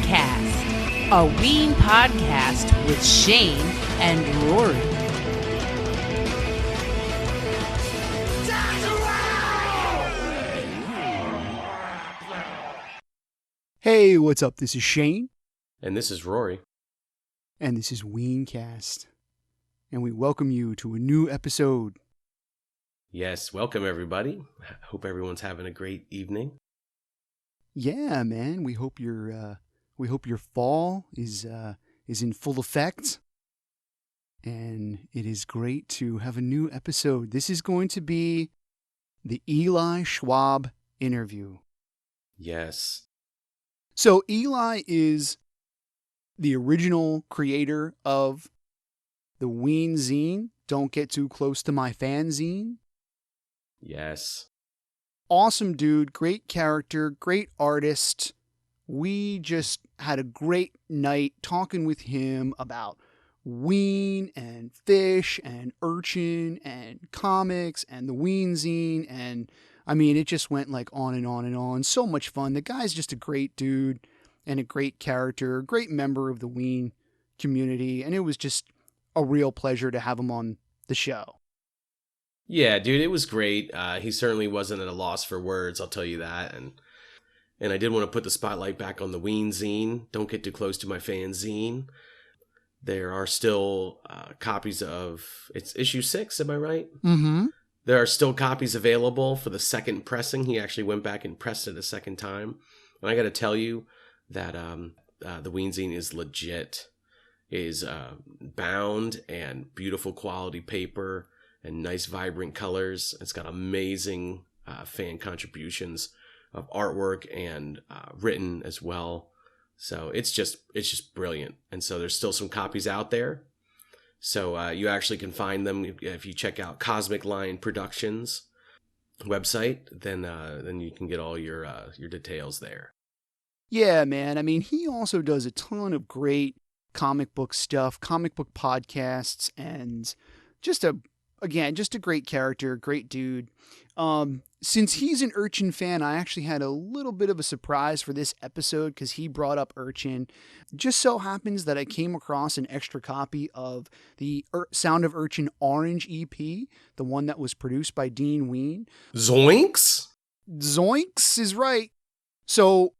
Weencast, a Ween podcast with Shane and Rory. Hey, what's up? This is Shane. And this is Rory. And this is Weencast. And we welcome you to a new episode. Yes, welcome everybody. Hope everyone's having a great evening. Yeah, man. We hope your fall is in full effect. And it is great to have a new episode. This is going to be the Eli Schwab interview. Yes. So Eli is the original creator of the Weenzine, Don't Get Too Close to My Fanzine. Yes. Awesome dude, great character, great artist. We just had a great night talking with him about Ween and fish and urchin and comics and the Weenzine, and I mean, it just went like on and on and on. So much fun. The guy's just a great dude and a great character, great member of the Ween community, and it was just a real pleasure to have him on the show. Yeah, dude, it was great. He certainly wasn't at a loss for words, I'll tell you that. And I did want to put the spotlight back on the Weenzine, Don't Get Too Close to My Fanzine. There are still copies of, it's issue 6, am I right? Mm-hmm. There are still copies available for the second pressing. He actually went back and pressed it a second time. And I got to tell you that the Weenzine is legit. It is bound and beautiful quality paper and nice vibrant colors. It's got amazing fan contributions of artwork and written as well. So it's just brilliant. And so there's still some copies out there. So you actually can find them if you check out Cosmic Lion Productions website. Then you can get all your details there. Yeah, man. I mean, he also does a ton of great comic book stuff, comic book podcasts, and just a great character, great dude. Since he's an Urchin fan, I actually had a little bit of a surprise for this episode because he brought up Urchin. Just so happens that I came across an extra copy of the Sound of Urchin Orange EP, the one that was produced by Dean Ween. Zoinks? Zoinks is right. So,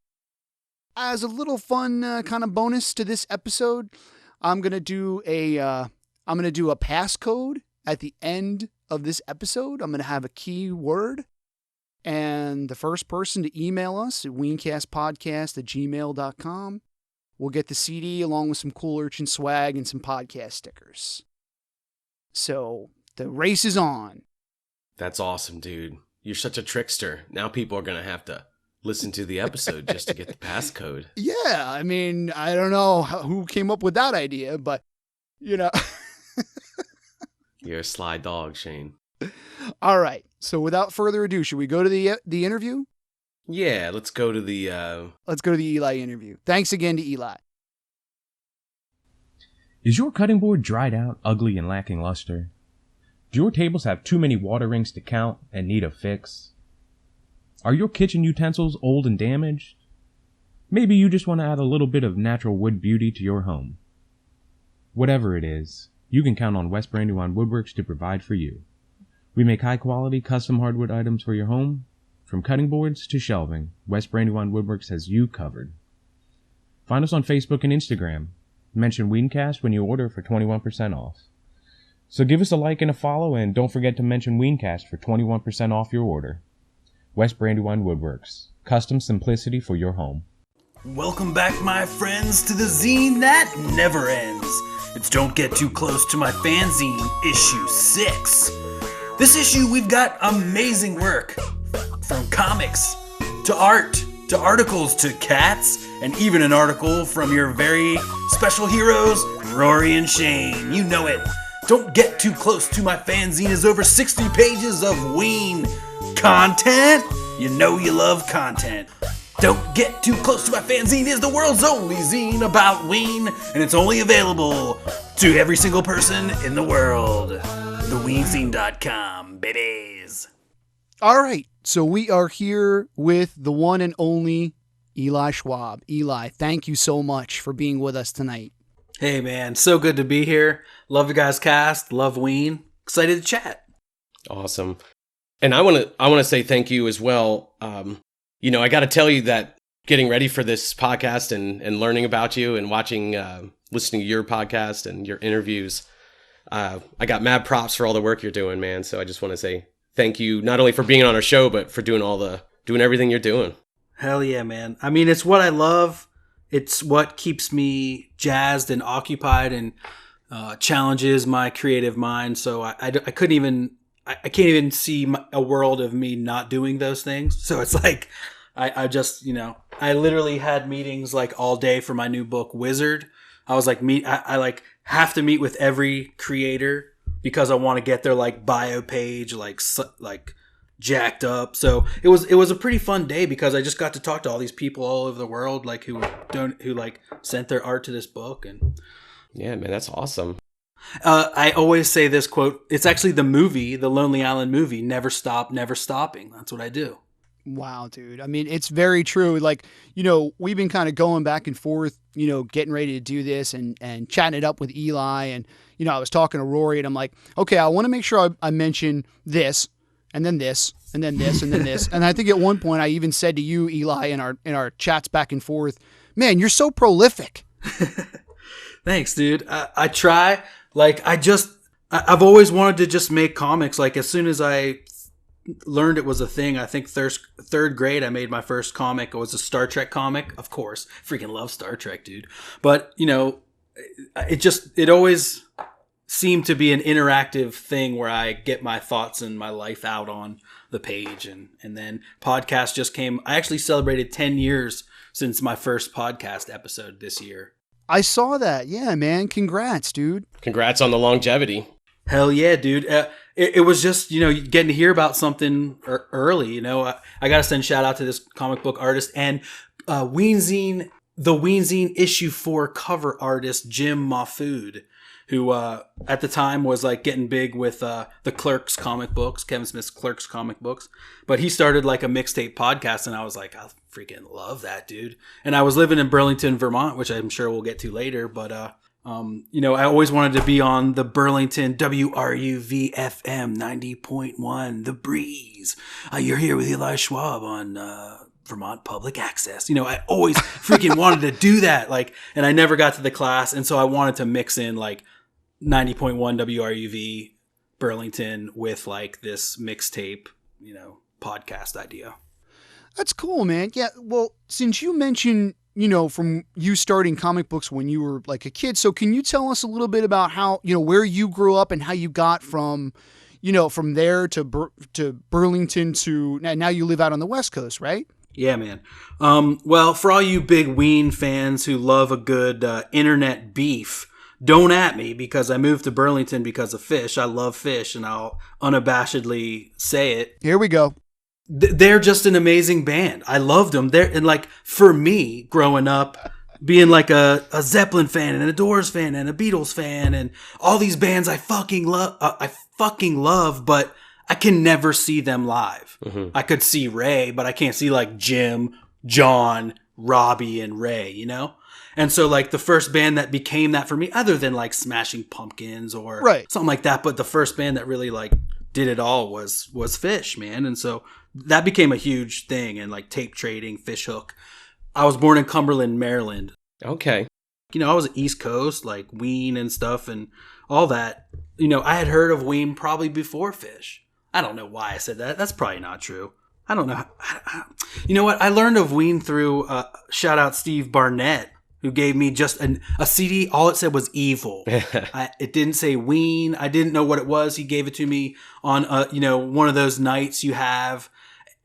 as a little fun kind of bonus to this episode, I'm gonna do a passcode at the end of this episode. I'm gonna have a keyword, and the first person to email us at weencastpodcast@gmail.com will get the CD along with some cool Urchin swag and some podcast stickers. So the race is on. That's awesome, dude. You're such a trickster. Now people are gonna have to listen to the episode just to get the passcode. Yeah, I mean, I don't know who came up with that idea, but, you know. You're a sly dog, Shane. All right, so without further ado, should we go to the interview? Yeah, let's go to the Eli interview. Thanks again to Eli. Is your cutting board dried out, ugly, and lacking luster? Do your tables have too many water rings to count and need a fix? Are your kitchen utensils old and damaged? Maybe you just want to add a little bit of natural wood beauty to your home. Whatever it is, you can count on West Brandywine Woodworks to provide for you. We make high-quality, custom hardwood items for your home. From cutting boards to shelving, West Brandywine Woodworks has you covered. Find us on Facebook and Instagram. Mention Weencast when you order for 21% off. So give us a like and a follow, and don't forget to mention Weencast for 21% off your order. West Brandywine Woodworks. Custom simplicity for your home. Welcome back, my friends, to the zine that never ends. It's Don't Get Too Close to My Fanzine, issue 6. This issue, we've got amazing work. From comics, to art, to articles, to cats, and even an article from your very special heroes, Rory and Shane. You know it. Don't Get Too Close to My Fanzine is over 60 pages of Ween content. You know you love content. Don't Get Too Close to My Fanzine is the world's only zine about Ween, and it's only available to every single person in the world. TheWeenzine.com, babies. All right, so we are here with the one and only Eli Schwab. Eli, thank you so much for being with us tonight. Hey, man. So good to be here. Love the guys cast. Love Ween. Excited to chat. Awesome. And I want to say thank you as well. I got to tell you that getting ready for this podcast and learning about you and watching, listening to your podcast and your interviews, I got mad props for all the work you're doing, man. So I just want to say thank you, not only for being on our show, but for doing everything you're doing. Hell yeah, man. I mean, it's what I love. It's what keeps me jazzed and occupied and challenges my creative mind. So I couldn't even, I can't even see a world of me not doing those things. So it's like, I just, I literally had meetings like all day for my new book, Wizard. I was like, I like have to meet with every creator because I want to get their like bio page, like jacked up. So it was a pretty fun day because I just got to talk to all these people all over the world, like who like sent their art to this book. And yeah, man, that's awesome. I always say this quote. It's actually the movie, the Lonely Island movie, Never Stop, Never Stopping. That's what I do. Wow, dude. I mean, it's very true. Like, we've been kind of going back and forth, getting ready to do this and chatting it up with Eli. And, I was talking to Rory and I'm like, okay, I want to make sure I mention this and then this and then this and then this. And I think at one point I even said to you, Eli, in our chats back and forth, man, you're so prolific. Thanks, dude. I try. Like, I've always wanted to just make comics. Like, as soon as I learned it was a thing, I think third grade, I made my first comic. It was a Star Trek comic, of course. Freaking love Star Trek, dude. But, it always seemed to be an interactive thing where I get my thoughts and my life out on the page. And then podcast just came. I actually celebrated 10 years since my first podcast episode this year. I saw that. Yeah, man. Congrats, dude. Congrats on the longevity. Hell yeah, dude. It was just, getting to hear about something early, I got to send shout out to this comic book artist and Weenzine, the Weenzine issue 4 cover artist, Jim Mahfood, who at the time was like getting big with the Clerks comic books, Kevin Smith's Clerks comic books. But he started like a mixtape podcast and I was like, I freaking love that, dude. And I was living in Burlington, Vermont, which I'm sure we'll get to later. But, I always wanted to be on the Burlington WRUV FM 90.1, The Breeze. You're here with Eli Schwab on Vermont Public Access. I always freaking wanted to do that. Like, and I never got to the class. And so I wanted to mix in like 90.1 WRUV Burlington with like this mixtape, podcast idea. That's cool, man. Yeah. Well, since you mentioned, from you starting comic books when you were like a kid. So can you tell us a little bit about how, where you grew up and how you got from, from there to Burlington to now you live out on the West Coast, right? Yeah, man. Well, for all you big Ween fans who love a good internet beef, don't at me because I moved to Burlington because of Fish. I love Fish and I'll unabashedly say it. Here we go. They're just an amazing band. I loved them. And like for me growing up, being like a Zeppelin fan and a Doors fan and a Beatles fan and all these bands I fucking love, but I can never see them live. Mm-hmm. I could see Ray, but I can't see like Jim, John, Robbie, and Ray, And so like the first band that became that for me, other than like Smashing Pumpkins or something like that, but the first band that really like did it all was Fish, man. And so that became a huge thing, and like tape trading, Fish Hook. I was born in Cumberland, Maryland. Okay. I was East Coast, like Ween and stuff and all that. I had heard of Ween probably before Fish. I don't know why I said that. That's probably not true. I don't know. You know what? I learned of Ween through, shout out Steve Barnett, who gave me just a CD. All it said was Evil. It didn't say Ween. I didn't know what it was. He gave it to me on, one of those nights you have.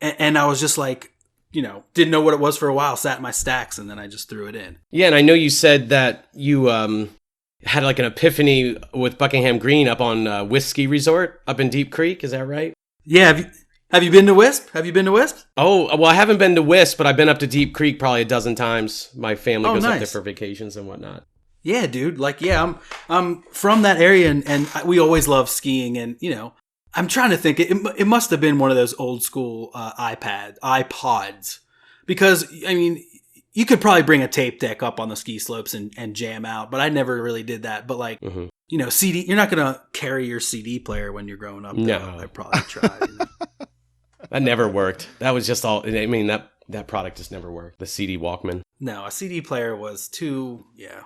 And I was just like, didn't know what it was for a while, sat in my stacks, and then I just threw it in. Yeah, and I know you said that you had like an epiphany with Buckingham Green up on Whiskey Resort up in Deep Creek. Is that right? Yeah. Have you been to Wisp? Have you been to Wisp? Oh, well, I haven't been to Wisp, but I've been up to Deep Creek probably a dozen times. My family goes up there for vacations and whatnot. Yeah, dude. Like, yeah, I'm from that area, and we always love skiing, and I'm trying to think. It must have been one of those old school iPods, because I mean, you could probably bring a tape deck up on the ski slopes and jam out, but I never really did that. But like, you know, CD, you're not going to carry your CD player when you're growing up. No. I probably tried. You know? That never worked. That was just all, I mean, that product just never worked. The CD Walkman. No, a CD player was too, yeah.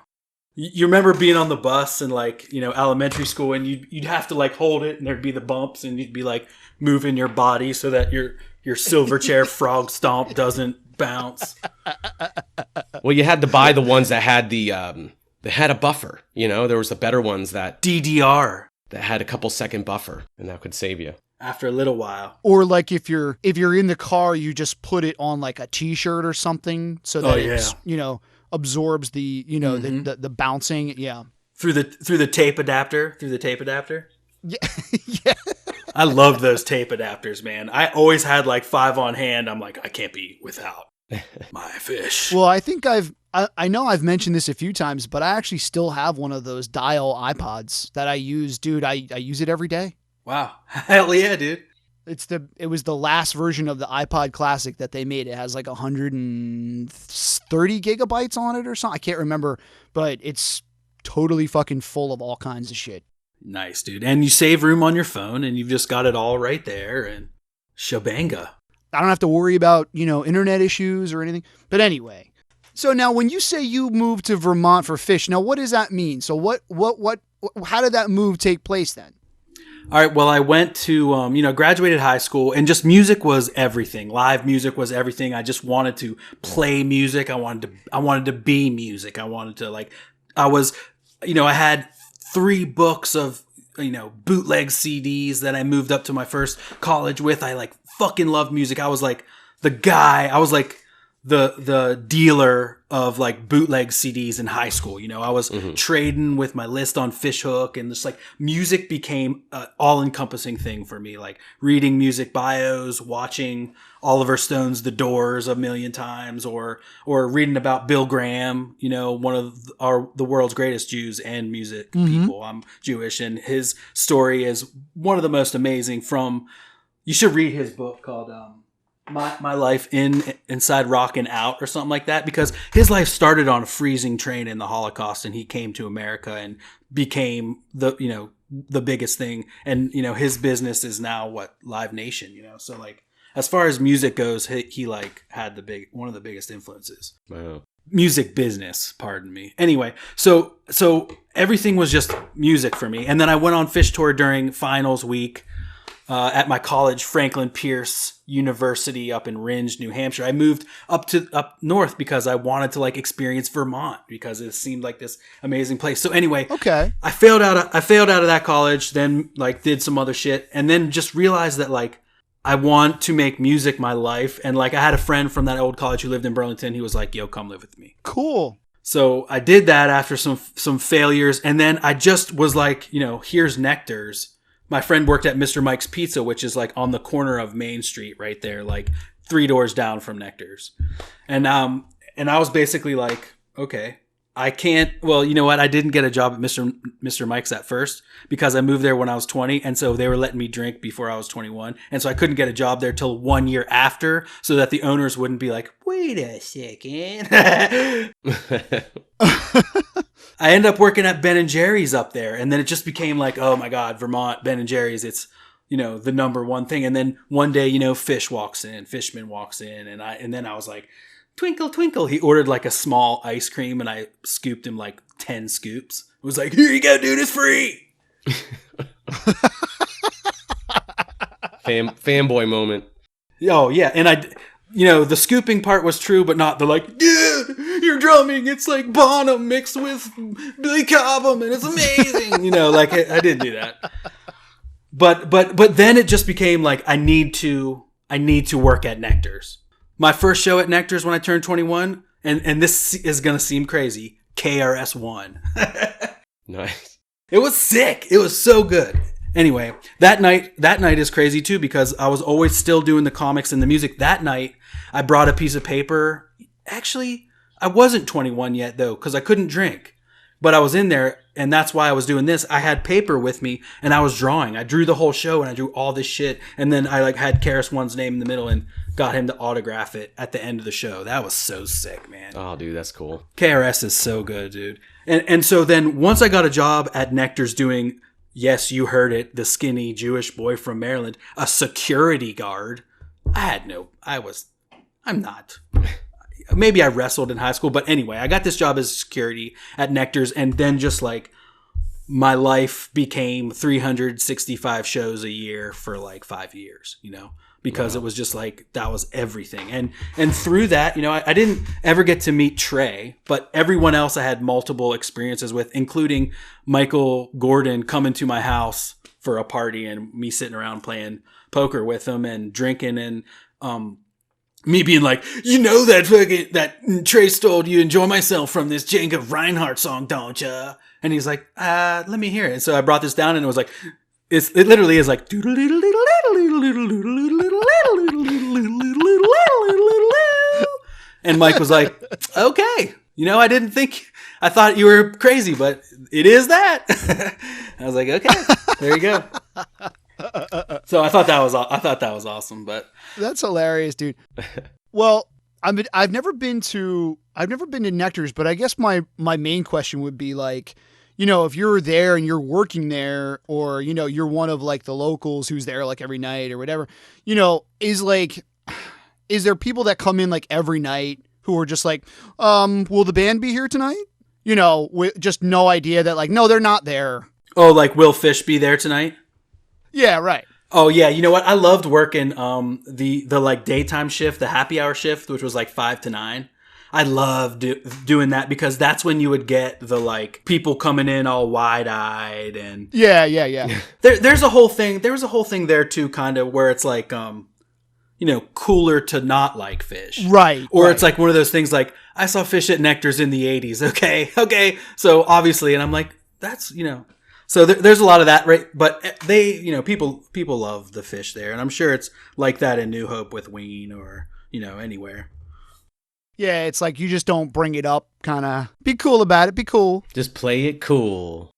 You remember being on the bus in like, you know, elementary school, and you'd have to like hold it and there'd be the bumps and you'd be like moving your body so that your Silverchair frog stomp doesn't bounce. Well, you had to buy the ones that had they had a buffer, you know, there was the better ones that DDR that had a couple second buffer, and that could save you. after a little while. Or like if you're in the car, you just put it on like a t-shirt or something so that it's, you know, absorbs the, you know, the bouncing. Yeah. Through the tape adapter. Yeah. Yeah. I loved those tape adapters, man. I always had like 5 on hand. I'm like, I can't be without my fish. Well, I think I know I've mentioned this a few times, but I actually still have one of those dial iPods that I use. Dude, I use it every day. Wow. Hell yeah, dude. It was the last version of the iPod Classic that they made. It has like 130 gigabytes on it or something. I can't remember, but it's totally fucking full of all kinds of shit. Nice, dude. And you save room on your phone and you've just got it all right there and shabanga. I don't have to worry about, you know, internet issues or anything. But anyway, so now when you say you moved to Vermont for fish, now what does that mean? So how did that move take place then? All right. Well, I went to, graduated high school, and just music was everything. Live music was everything. I just wanted to play music. I wanted to be music. I wanted to I had 3 books of, bootleg CDs that I moved up to my first college with. I like fucking loved music. I was like the guy. I was like the dealer of like bootleg CDs in high school. You know, I was trading with my list on Fishhook, and just like music became an all-encompassing thing for me. Like reading music bios, watching Oliver Stone's The Doors a million times, or reading about Bill Graham, you know, one of the world's greatest Jews and music people. I'm Jewish, and his story is one of the most amazing. You should read his book called My Life Inside Rock and Out or something like that, because his life started on a freezing train in the Holocaust, and he came to America and became the biggest thing. And, his business is now Live Nation, so like, as far as music goes, he like had one of the biggest influences. Wow. Music business, pardon me. Anyway, so everything was just music for me. And then I went on fish tour during finals week at my college, Franklin Pierce University up in Rindge, New Hampshire. I moved up north because I wanted to like experience Vermont, because it seemed like this amazing place. So anyway, okay, I failed out of that college, then like did some other shit, and then just realized that like I want to make music my life. And like I had a friend from that old college who lived in Burlington. He was like, "Yo, come live with me." Cool. So I did that after some failures, and then I just was like, here's Nectar's. My friend worked at Mr. Mike's Pizza, which is like on the corner of Main Street right there, like 3 doors down from Nectar's. And I was basically like, okay, I can't, well, you know what? I didn't get a job at Mr. Mike's at first because I moved there when I was 20. And so they were letting me drink before I was 21. And so I couldn't get a job there till 1 year after, so that the owners wouldn't be like, wait a second. I ended up working at Ben & Jerry's up there. And then it just became like, oh my God, Vermont, Ben & Jerry's, it's, the number one thing. And then one day, Fishman walks in, and then I was like, twinkle, twinkle. He ordered like a small ice cream, and I scooped him like 10 scoops. It was like, here you go, dude, it's free. Fanboy moment. Oh yeah. And the scooping part was true, but not the like, dude, you're drumming. It's like Bonham mixed with Billy Cobham, and it's amazing. Like I didn't do that. But then it just became like, I need to work at Nectar's. My first show at Nectar's when I turned 21, and this is going to seem crazy, KRS-One. Nice. It was sick. It was so good. Anyway, that night is crazy too, because I was always still doing the comics and the music. That night, I brought a piece of paper. Actually, I wasn't 21 yet though, because I couldn't drink. But I was in there, and that's why I was doing this. I had paper with me, and I was drawing. I drew the whole show, and I drew all this shit. And then I like had KRS-One's name in the middle, and got him to autograph it at the end of the show. That was so sick, man. Oh, dude, that's cool. KRS is so good, dude. And so then once I got a job at Nectar's doing, yes, you heard it, the skinny Jewish boy from Maryland, a security guard. I'm not. Maybe I wrestled in high school, but anyway, I got this job as security at Nectar's, and then just like my life became 365 shows a year for like 5 years, because It was just like, that was everything. And through that, I didn't ever get to meet Trey, but everyone else I had multiple experiences with, including Michael Gordon coming to my house for a party and me sitting around playing poker with him and drinking, and me being like, that Trey stole You Enjoy Myself from this Django Reinhardt song, don't ya? And he's like, let me hear it. And so I brought this down, and it was like, it literally is like, and Mike was like, okay, I thought you were crazy, but it is that. I was like, okay, there you go. So I thought that was awesome, but that's hilarious, dude. Well, I've never been to Nectar's, but I guess my main question would be like, if you're there and you're working there, or you're one of like the locals who's there like every night or whatever, is there people that come in like every night who are just like, will the band be here tonight? With just no idea that like, no, they're not there. Oh, like, will Fish be there tonight? Yeah, right. Oh yeah, you know what? I loved working the like daytime shift, the happy hour shift, which was like 5 to 9. I loved doing that because that's when you would get the like people coming in all wide eyed and yeah. There's a whole thing. There was a whole thing there too, kind of where it's like cooler to not like Fish, right? Or right. It's like one of those things like, I saw Fish at Nectar's in the 80s. Okay. So obviously, and I'm like, that's So there's a lot of that, right? But they, people love the Fish there, and I'm sure it's like that in New Hope with Ween or anywhere. Yeah, it's like you just don't bring it up. Kind of be cool about it. Be cool. Just play it cool.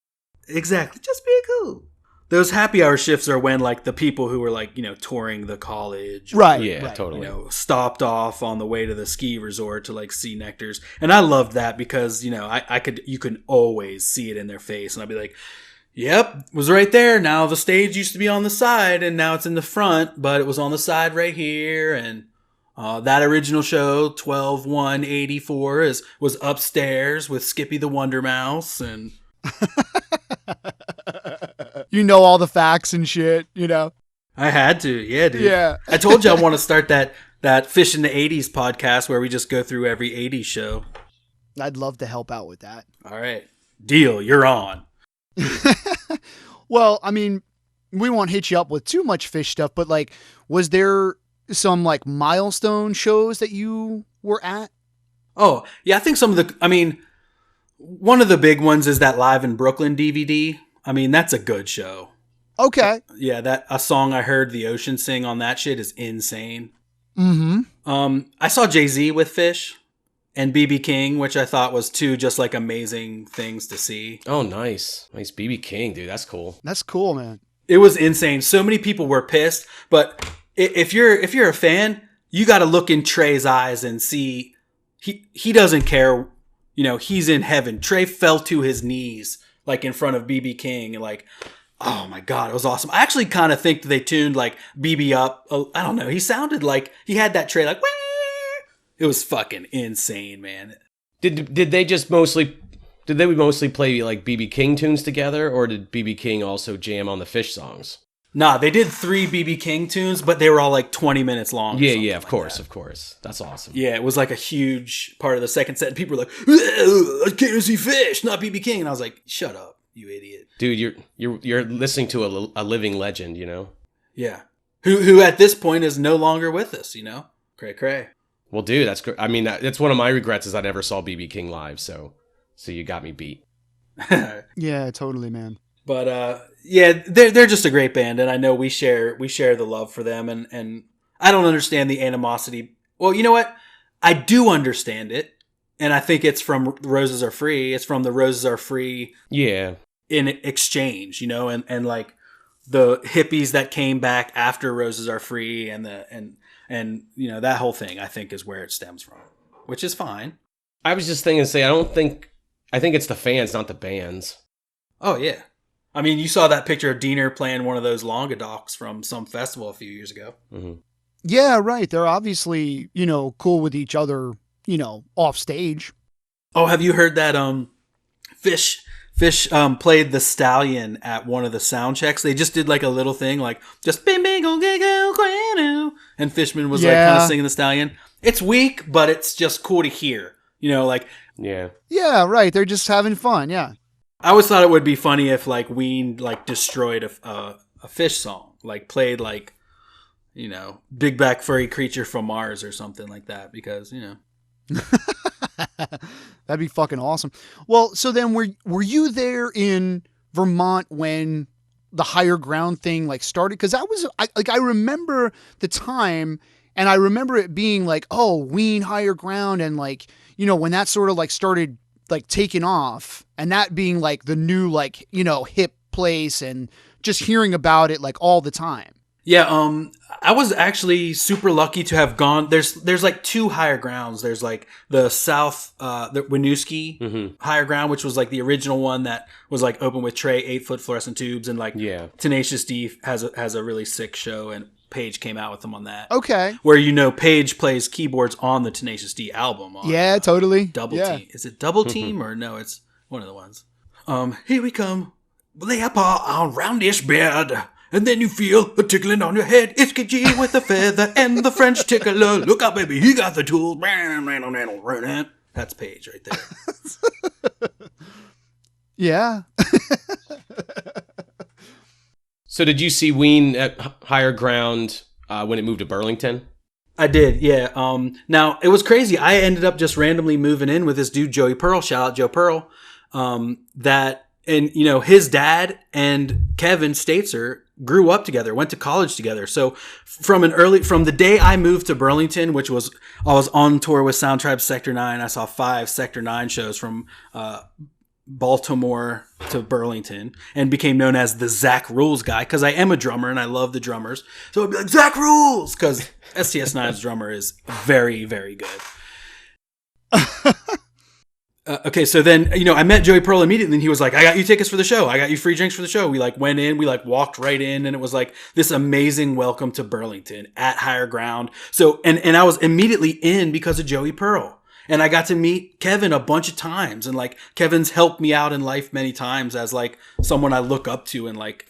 Exactly. Just be cool. Those happy hour shifts are when like the people who were like touring the college, right? Yeah, right. totally. Stopped off on the way to the ski resort to like see Nectar's, and I loved that because you can always see it in their face, and I'd be like, yep, it was right there. Now the stage used to be on the side, and now it's in the front, but it was on the side right here. And that original show, 12/1/84, was upstairs with Skippy the Wonder Mouse, and all the facts and shit. I had to, yeah, dude. Yeah, I told you I want to start that Fish in the 80s podcast where we just go through every 80s show. I'd love to help out with that. All right, deal. You're on. Well, I mean, we won't hit you up with too much Fish stuff, but like, was there some like milestone shows that you were at? Oh, yeah, I think one of the big ones is that Live in Brooklyn DVD. I mean, that's a good show. Okay. Yeah, a song I heard the Ocean sing on that shit is insane. Mm-hmm. I saw Jay-Z with Fish and BB King, which I thought was two just like amazing things to see. Oh, nice BB King, dude. That's cool. That's cool, man. It was insane. So many people were pissed, but if you're a fan, you got to look in Trey's eyes and see he doesn't care. He's in heaven. Trey fell to his knees like in front of BB King, and like, oh my God, it was awesome. I actually kind of think that they tuned like BB up. I don't know. He sounded like he had that Trey like. Wah! It was fucking insane, man. Did they mostly play like BB King tunes together, or did BB King also jam on the Fish songs? Nah, they did 3 BB King tunes, but they were all like 20 minutes long. Yeah, of course. That's awesome. Yeah, it was like a huge part of the second set, and people were like, I came to see Fish, not BB King. And I was like, shut up, you idiot. Dude, you're listening to a living legend, Yeah. Who at this point is no longer with us, Cray. Well, dude, that's great. I mean, that's one of my regrets is I never saw BB King live, so you got me beat. Yeah, totally, man. But yeah, they're just a great band, and I know we share the love for them, and I don't understand the animosity. Well, you know what? I do understand it, and I think it's from Roses Are Free. It's from the Roses Are Free. Yeah. In exchange, and like the hippies that came back after Roses Are Free, and And, you know, that whole thing, I think, is where it stems from, which is fine. I was just thinking to say, I think it's the fans, not the bands. Oh, yeah. I mean, you saw that picture of Diener playing one of those Languedocs from some festival a few years ago. Mm-hmm. Yeah, right. They're obviously, cool with each other, off stage. Oh, have you heard that Fish played the Stallion at one of the sound checks? They just did like a little thing, like just bing bing go go go, and Fishman was like kind of singing the Stallion. It's weak, but it's just cool to hear. Yeah. Yeah, right. They're just having fun. Yeah. I always thought it would be funny if like Ween like destroyed a Fish song, like played like, Big Back Furry Creature from Mars or something like that, because That'd be fucking awesome. Well, so then were you there in Vermont when the Higher Ground thing like started? Because I remember the time, and I remember it being like, oh, Ween Higher Ground, and like, when that sort of like started like taking off, and that being like the new like, hip place, and just hearing about it like all the time. Yeah, I was actually super lucky to have gone. There's like two Higher Grounds. There's like the South, the Winooski Higher Ground, which was like the original one that was like open with Trey 8-foot fluorescent tubes, and like Tenacious D has a really sick show, and Paige came out with them on that. Okay. Where Paige plays keyboards on the Tenacious D album. Yeah, totally. Double Team. Is it Double Team or no? It's one of the ones. Here we come. Lay a paw on roundish bed. And then you feel a tickling on your head. It's KG with the feather and the French tickler. Look out, baby, he got the tools. That's Paige right there. Yeah. So did you see Ween at Higher Ground when it moved to Burlington? I did, yeah. Now, it was crazy. I ended up just randomly moving in with this dude, Joey Pearl. Shout out Joe Pearl. And his dad and Kevin Staitzer grew up together, went to college together. So from the day I moved to Burlington, I was on tour with Sound Tribe Sector 9. I saw 5 Sector 9 shows from Baltimore to Burlington, and became known as the Zach Rules guy, because I am a drummer and I love the drummers. So I'd be like, Zach Rules, because STS9's drummer is very, very good. Okay, so then, I met Joey Pearl immediately, and he was like, I got you tickets for the show. I got you free drinks for the show. We like went in, we like walked right in, and it was like this amazing welcome to Burlington at Higher Ground. So, and I was immediately in because of Joey Pearl. And I got to meet Kevin a bunch of times, and like Kevin's helped me out in life many times as like someone I look up to, and like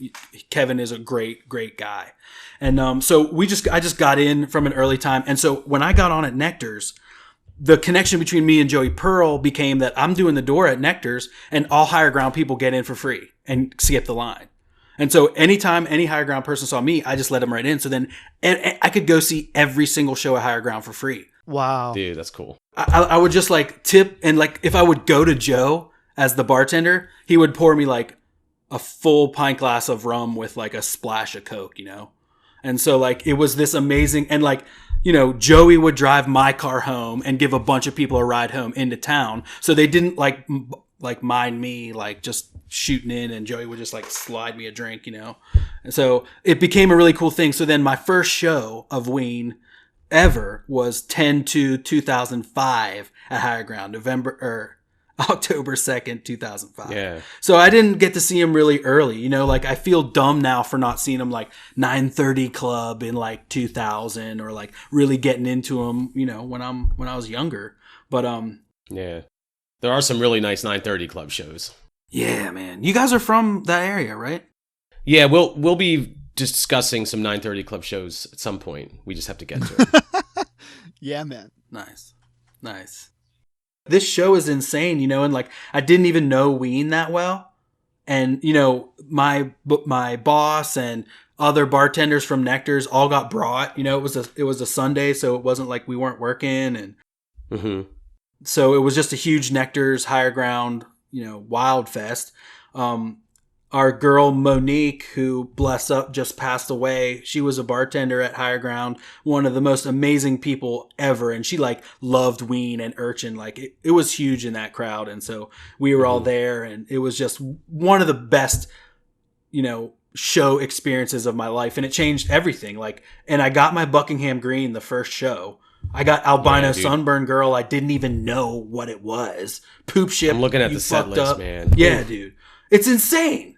Kevin is a great, great guy. And so I just got in from an early time. And so when I got on at Nectar's, the connection between me and Joey Pearl became that I'm doing the door at Nectar's, and all Higher Ground people get in for free and skip the line. And so anytime any Higher Ground person saw me, I just let them right in. So then I could go see every single show at Higher Ground for free. Wow. Dude, that's cool. I would just like tip, and like if I would go to Joe as the bartender, he would pour me like a full pint glass of rum with like a splash of Coke, And so like it was this amazing, and like, Joey would drive my car home and give a bunch of people a ride home into town. So they didn't like mind me, like just shooting in, and Joey would just like slide me a drink, And so it became a really cool thing. So then my first show of Ween ever was 10/2/2005 at Higher Ground, October 2nd, 2005. Yeah. So I didn't get to see him really early, like I feel dumb now for not seeing him like 930 Club in like 2000, or like really getting into him, when I was younger. But yeah. There are some really nice 930 Club shows. Yeah, man. You guys are from that area, right? Yeah, we'll be discussing some 930 Club shows at some point. We just have to get to it. Yeah, man. Nice. This show is insane, and like I didn't even know Ween that well, and my boss and other bartenders from Nectar's all got brought. It was a Sunday, so it wasn't like we weren't working, and so it was just a huge Nectar's Higher Ground, Wild Fest. Our girl Monique, who bless up, just passed away. She was a bartender at Higher Ground, one of the most amazing people ever. And she like loved Ween and Urchin. Like it was huge in that crowd. And so we were all there, and it was just one of the best, show experiences of my life, and it changed everything. Like, and I got my Buckingham Green the first show. I got albino sunburn girl. I didn't even know what it was. Poop ship. I'm looking at the set list, man. Yeah, dude. It's insane.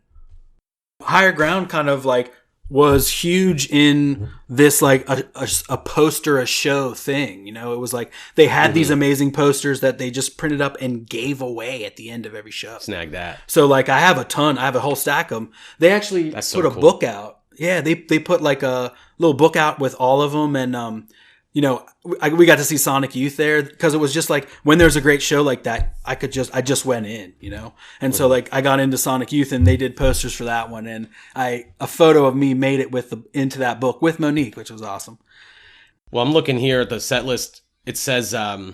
Higher Ground kind of like was huge in this like a poster, a show thing. You know, it was like they had these amazing posters that they just printed up and gave away at the end of every show. Snag that. So like I have a whole stack of them. They actually put a book out. Yeah, they put like a little book out with all of them, and you know, we got to see Sonic Youth there because it was just like when there's a great show like that, I just went in, you know, and so like I got into Sonic Youth and they did posters for that one, and a photo of me made it into that book with Monique, which was awesome. Well, I'm looking here at the set list. It says this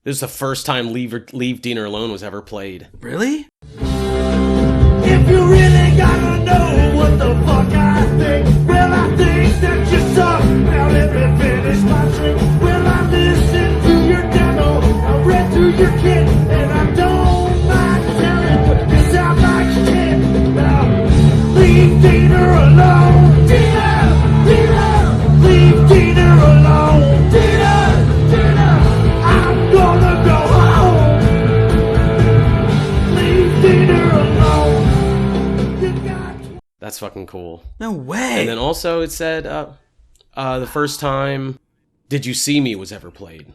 is the first time Leave Diener Alone was ever played. Really? If you really gotta know what the fuck I think, well, I think that you suck. Now let me finish my drink. Well, I listened to your demo, I read through your kit, and I don't mind telling you sound like shit. Now, leave Diener alone. Diener, leave Diener alone. Diener, I'm gonna go home. Leave Diener alone. That's fucking cool. No way. And then also it said the first time Did You See Me was ever played.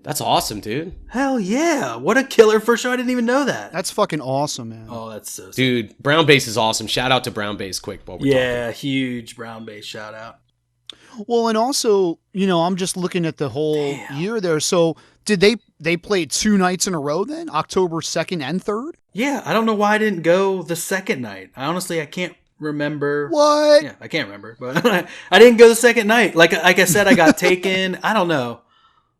That's awesome, dude. Hell yeah. What a killer first show. I didn't even know that. That's fucking awesome, man. Oh, that's so sick. Dude, Brown Bass is awesome. Shout out to Brown Bass quick while we're talking. Huge Brown Bass shout out. Well, and also, you know, I'm just looking at the whole year there. So did they play 2 nights in a row then? October 2nd and 3rd? Yeah, I don't know why I didn't go the second night. I can't remember. What? Yeah, I can't remember. But I didn't go the second night. Like I said, I got taken. I don't know.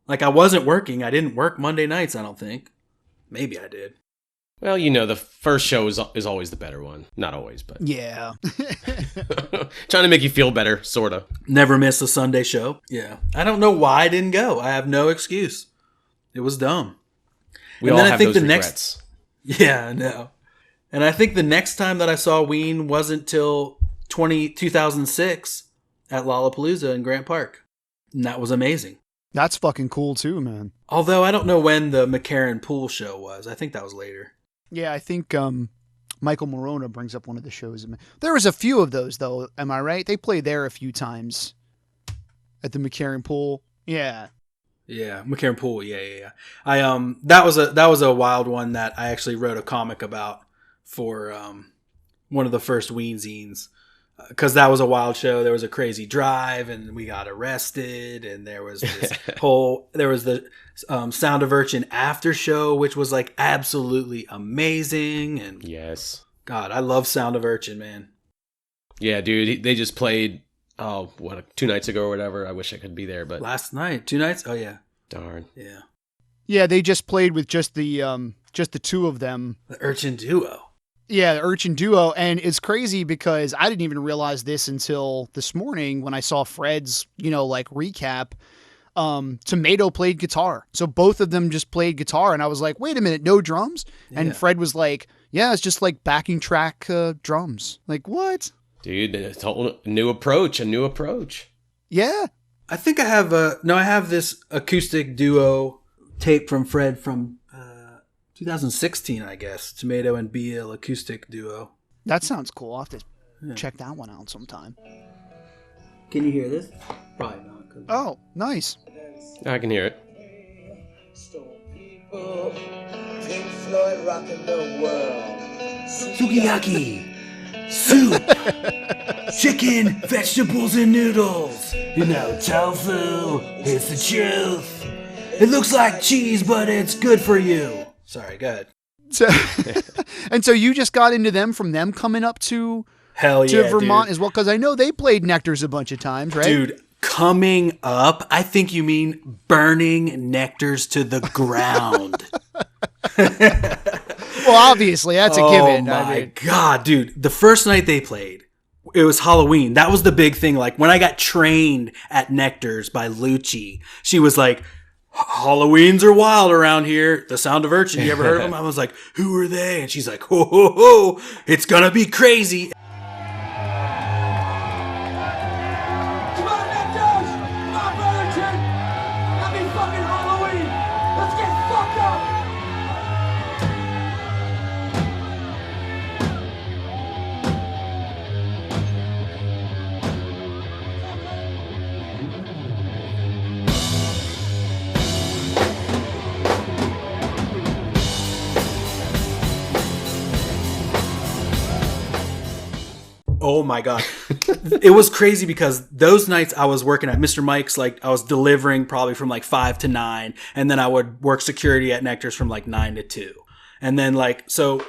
Like, I wasn't working. I didn't work Monday nights, I don't think. Maybe I did. Well, you know, the first show is always the better one. Not always, but... Yeah. Trying to make you feel better, sort of. Never miss a Sunday show. Yeah. I don't know why I didn't go. I have no excuse. It was dumb. We all have those regrets. Yeah, I know. And I think the next time that I saw Ween wasn't till 2006 at Lollapalooza in Grant Park. And that was amazing. That's fucking cool too, man. Although I don't know when the McCarran Pool show was. I think that was later. Yeah, I think Michael Morona brings up one of the shows. There was a few of those, though. Am I right? They played there a few times at the McCarran Pool. Yeah. Yeah, McCarran Pool. Yeah. That was a wild one that I actually wrote a comic about for one of the first Weenzines. Because that was a wild show. There was a crazy drive, and we got arrested, and there was this there was the Sound of Urchin after show, which was like absolutely amazing. And yes, God, I love Sound of Urchin, man. Yeah, dude, they just played 2 nights ago or whatever. I wish I could be there, but last night, 2 nights. Oh yeah, darn. Yeah. They just played with just the 2 of them. The Urchin duo. Yeah, the Urchin duo, and it's crazy because I didn't even realize this until this morning when I saw Fred's, recap. Tomato played guitar, so both of them just played guitar, and I was like, "Wait a minute, no drums?" Yeah. And Fred was like, "Yeah, it's just like backing track drums." Like, what? Dude, it's a new approach. Yeah, I think I have this acoustic duo tape from Fred from 2016, I guess. Tomato and BL acoustic duo. That sounds cool. I'll have to check that one out sometime. Can you hear this? Probably not. Oh, nice. I can hear it. Pink Floyd rocking the world. sukiyaki, soup, chicken, vegetables, and noodles. You know, tofu, it's the truth. It looks like cheese, but it's good for you. Sorry, go ahead. So, and so you just got into them from them coming up to Vermont as well? Because I know they played Nectars a bunch of times, right? Dude, coming up, I think you mean burning Nectars to the ground. Well, obviously, that's a given. Oh my God, dude. The first night they played, it was Halloween. That was the big thing. Like, when I got trained at Nectars by Lucci, she was like, Halloweens are wild around here. The Sound of Urchin, you ever heard of them? I was like, who are they? And she's like, ho, ho, ho, it's gonna be crazy. Come on, Nectars! Come on, Burlington! Happy fucking Halloween! Let's get fucked up! Oh my God. It was crazy because those nights I was working at Mr. Mike's, like I was delivering probably from like 5 to 9. And then I would work security at Nectars from like 9 to 2. And then like, so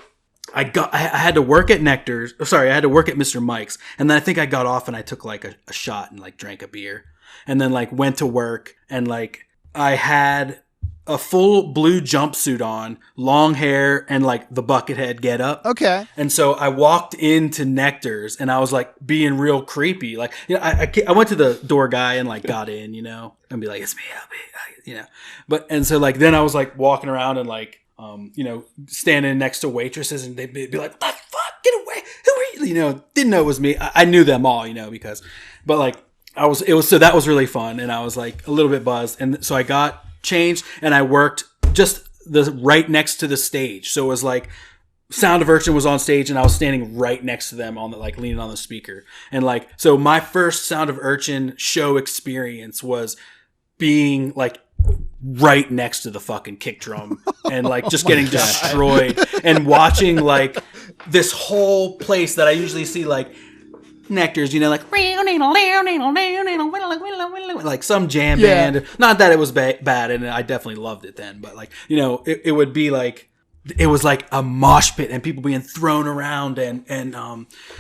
I had to work at Nectars. Sorry, I had to work at Mr. Mike's. And then I think I got off and I took like a shot and like drank a beer. And then like went to work and like I had a full blue jumpsuit on, long hair, and like the buckethead get up. Okay. And so I walked into Nectars and I was like being real creepy. Like, you know, I went to the door guy and like got in, you know, and be like, it's me, help me, you know. But, and so like, then I was like walking around and like, you know, standing next to waitresses and they'd be like, what the fuck, get away. Who are you? You know, didn't know it was me. I knew them all, you know, because, but like, so that was really fun. And I was like a little bit buzzed. And so I got changed and I worked just right next to the stage. So it was like Sound of Urchin was on stage and I was standing right next to them on the, like leaning on the speaker. And like, so my first Sound of Urchin show experience was being like right next to the fucking kick drum and like just getting destroyed and watching like this whole place that I usually see like Nectars, you know, like some jam band. Not that it was bad, and I definitely loved it then, but like, you know, it would be like, it was like a mosh pit and people being thrown around and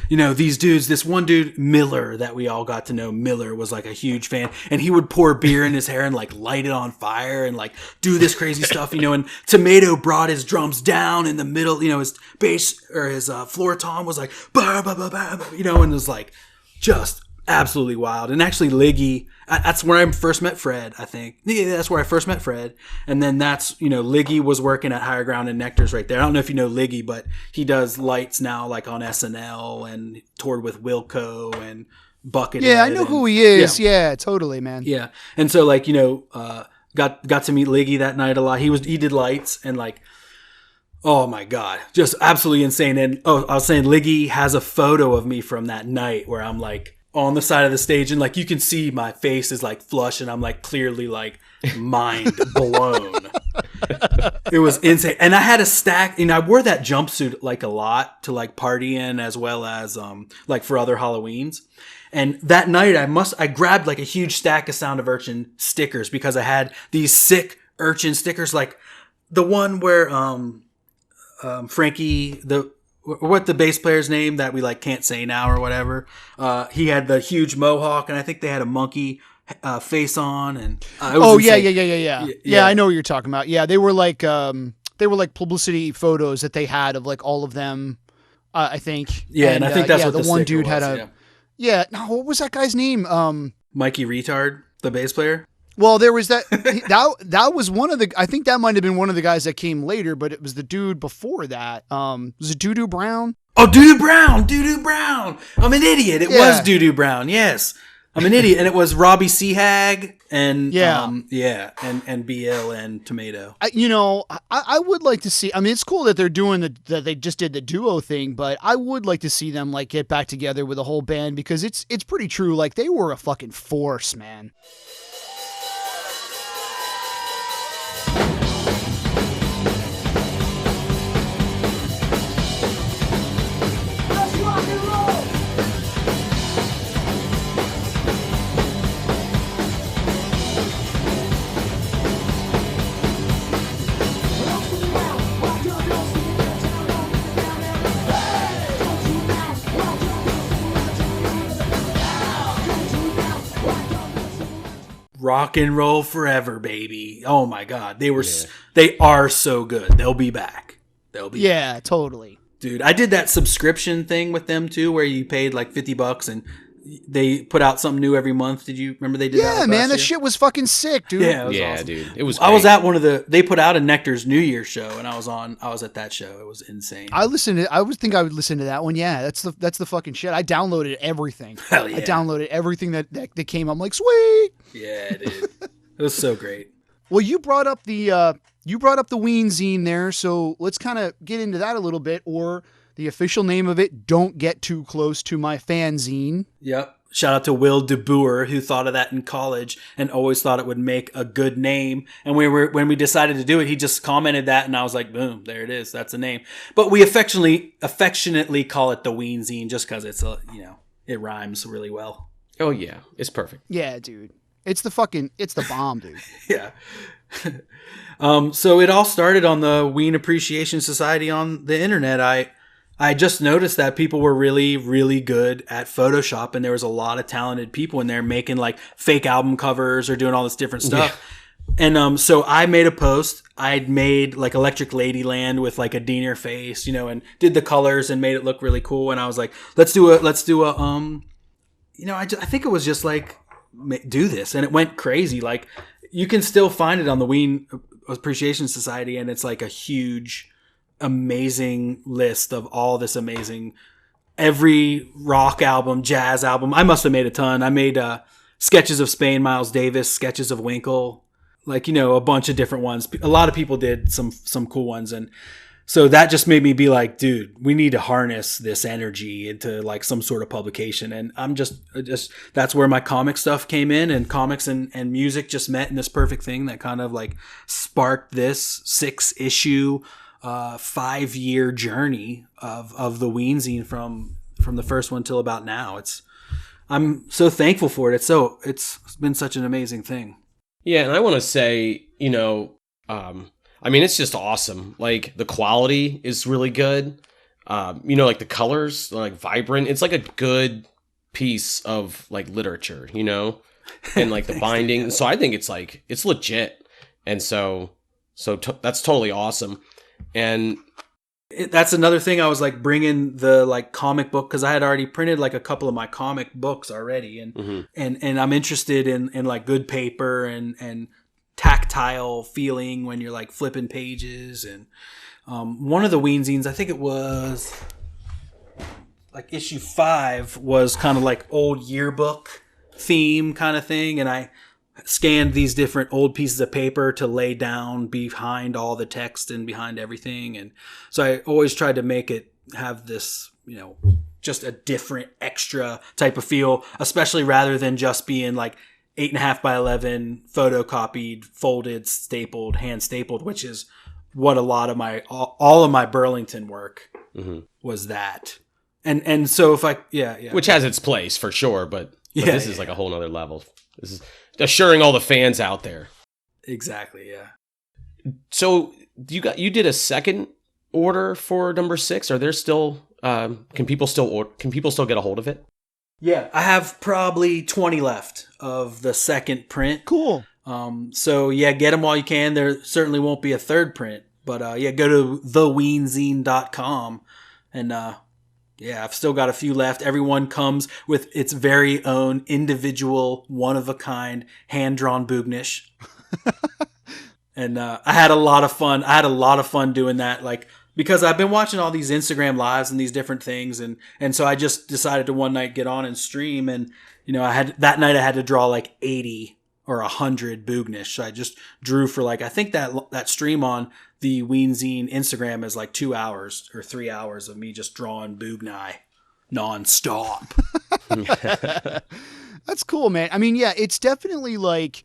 you know, these dudes, this one dude, Miller, that we all got to know, Miller was like a huge fan and he would pour beer in his hair and like light it on fire and like do this crazy stuff, you know, and Tomato brought his drums down in the middle, you know, his bass or his floor tom was like, bah, bah, bah, bah, you know, and it was like just absolutely wild. And actually Liggy, that's where I first met Fred, I think. Yeah, that's where I first met Fred. And then that's, you know, Liggy was working at Higher Ground and Nectars right there. I don't know if you know Liggy, but he does lights now like on SNL and toured with Wilco and Buckethead. Yeah, I know who he is. Yeah, totally, man. Yeah. And so like, you know, got to meet Liggy that night a lot. He did lights and like, oh my God, just absolutely insane. And I was saying Liggy has a photo of me from that night where I'm like, on the side of the stage and like you can see my face is like flush and I'm like clearly like mind blown. It was insane. And I had a stack, and I wore that jumpsuit like a lot to like party in as well as like for other Halloweens. And that night I grabbed like a huge stack of Sound of Urchin stickers because I had these sick Urchin stickers, like the one where Frankie, what the bass player's name that we like can't say now or whatever. He had the huge mohawk, and I think they had a monkey face on. And yeah. I know what you're talking about. Yeah, they were like publicity photos that they had of like all of them. I think. Yeah, and I think that's what the one dude was, had no, what was that guy's name? Mikey Retard, the bass player. Well, there was that was one of the, I think that might have been one of the guys that came later, but it was the dude before that. Was it Doo-Doo Brown? Oh, Doo-Doo Brown. I'm an idiot. It was Doo-Doo Brown. Yes. I'm an idiot. And it was Robbie Seahag and, and BL and Tomato. I would like to see, I mean, it's cool that they're doing that they just did the duo thing, but I would like to see them like get back together with a whole band because it's pretty true. Like they were a fucking force, man. Rock and roll forever, baby. Oh my God. They are so good. They'll be back. Yeah, totally. Dude, I did that subscription thing with them too, where you paid like $50 and they put out something new every month. Did you remember they did that? Yeah, man, that shit was fucking sick, dude. Yeah, it was Yeah, awesome. dude. It was I was great. at they put out a Nectar's New Year's show and I was at that show. It was insane. I would think I would listen to that one. Yeah, that's the fucking shit. I downloaded everything. Hell yeah. I downloaded everything that came. I'm like, sweet. Yeah, dude. It was so great. Well, you brought up the Weenzine there, so let's kind of get into that a little bit, or the official name of it, Don't Get Too Close to My Fanzine. Yep. Shout out to Will DeBoer, who thought of that in college and always thought it would make a good name. And when we decided to do it, he just commented that, and I was like, boom, there it is. That's a name. But we affectionately call it the Weenzine just because it rhymes really well. Oh yeah, it's perfect. Yeah, dude. It's the bomb, dude. Yeah. So it all started on the Ween Appreciation Society on the internet. I just noticed that people were really, really good at Photoshop, and there was a lot of talented people in there making like fake album covers or doing all this different stuff. Yeah. And so I made a post. I'd made like Electric Ladyland with like a Diener face, and did the colors and made it look really cool. And I was like, let's do a I think it was just like, do this, and it went crazy. Like, you can still find it on the Ween Appreciation Society, and it's like a huge, amazing list of all this amazing, every rock album, jazz album. I must have made a ton. I made sketches of Spain, Miles Davis, sketches of Winkle, like, a bunch of different ones. A lot of people did some cool ones, and so that just made me be like, dude, we need to harness this energy into like some sort of publication. And I'm just that's where my comic stuff came in, and comics and music just met in this perfect thing that kind of like sparked this 6-issue, 5-year journey of the Weenzine from the first one till about now. I'm so thankful for it. It's been such an amazing thing. Yeah, and I want to say, it's just awesome. Like, the quality is really good. Like the colors, like vibrant. It's like a good piece of like literature, and like the binding. So I think it's legit. And so that's totally awesome. And that's another thing. I was like bringing the like comic book, because I had already printed like a couple of my comic books already, and and I'm interested in like good paper and tactile feeling when you're like flipping pages. And one of the Weenzines, I think it was like issue 5, was kind of like old yearbook theme kind of thing, and I scanned these different old pieces of paper to lay down behind all the text and behind everything. And so I always tried to make it have this, just a different extra type of feel, especially rather than just being like 8.5 by 11 photocopied, folded, stapled, hand stapled, which is what a lot of all of my Burlington work was that. And so if which has its place for sure, but this is like a whole nother level. This is assuring all the fans out there. Exactly. Yeah. So you did a second order for number 6. Are there still, can people still get a hold of it? Yeah, I have probably 20 left of the second print. Cool. So get them while you can. There certainly won't be a third print, but go to theweenzine.com, and I've still got a few left. Everyone comes with its very own individual, one-of-a-kind, hand-drawn Boognish. And I had a lot of fun. I had a lot of fun doing that, like, because I've been watching all these Instagram lives and these different things, and so I just decided to one night get on and stream, and I had to draw like 80 or 100 Boognish. So I just drew for like, I think that stream on the Weenzine Instagram is like 2 hours or 3 hours of me just drawing Boogni nonstop. That's cool, man. I mean, yeah, it's definitely like,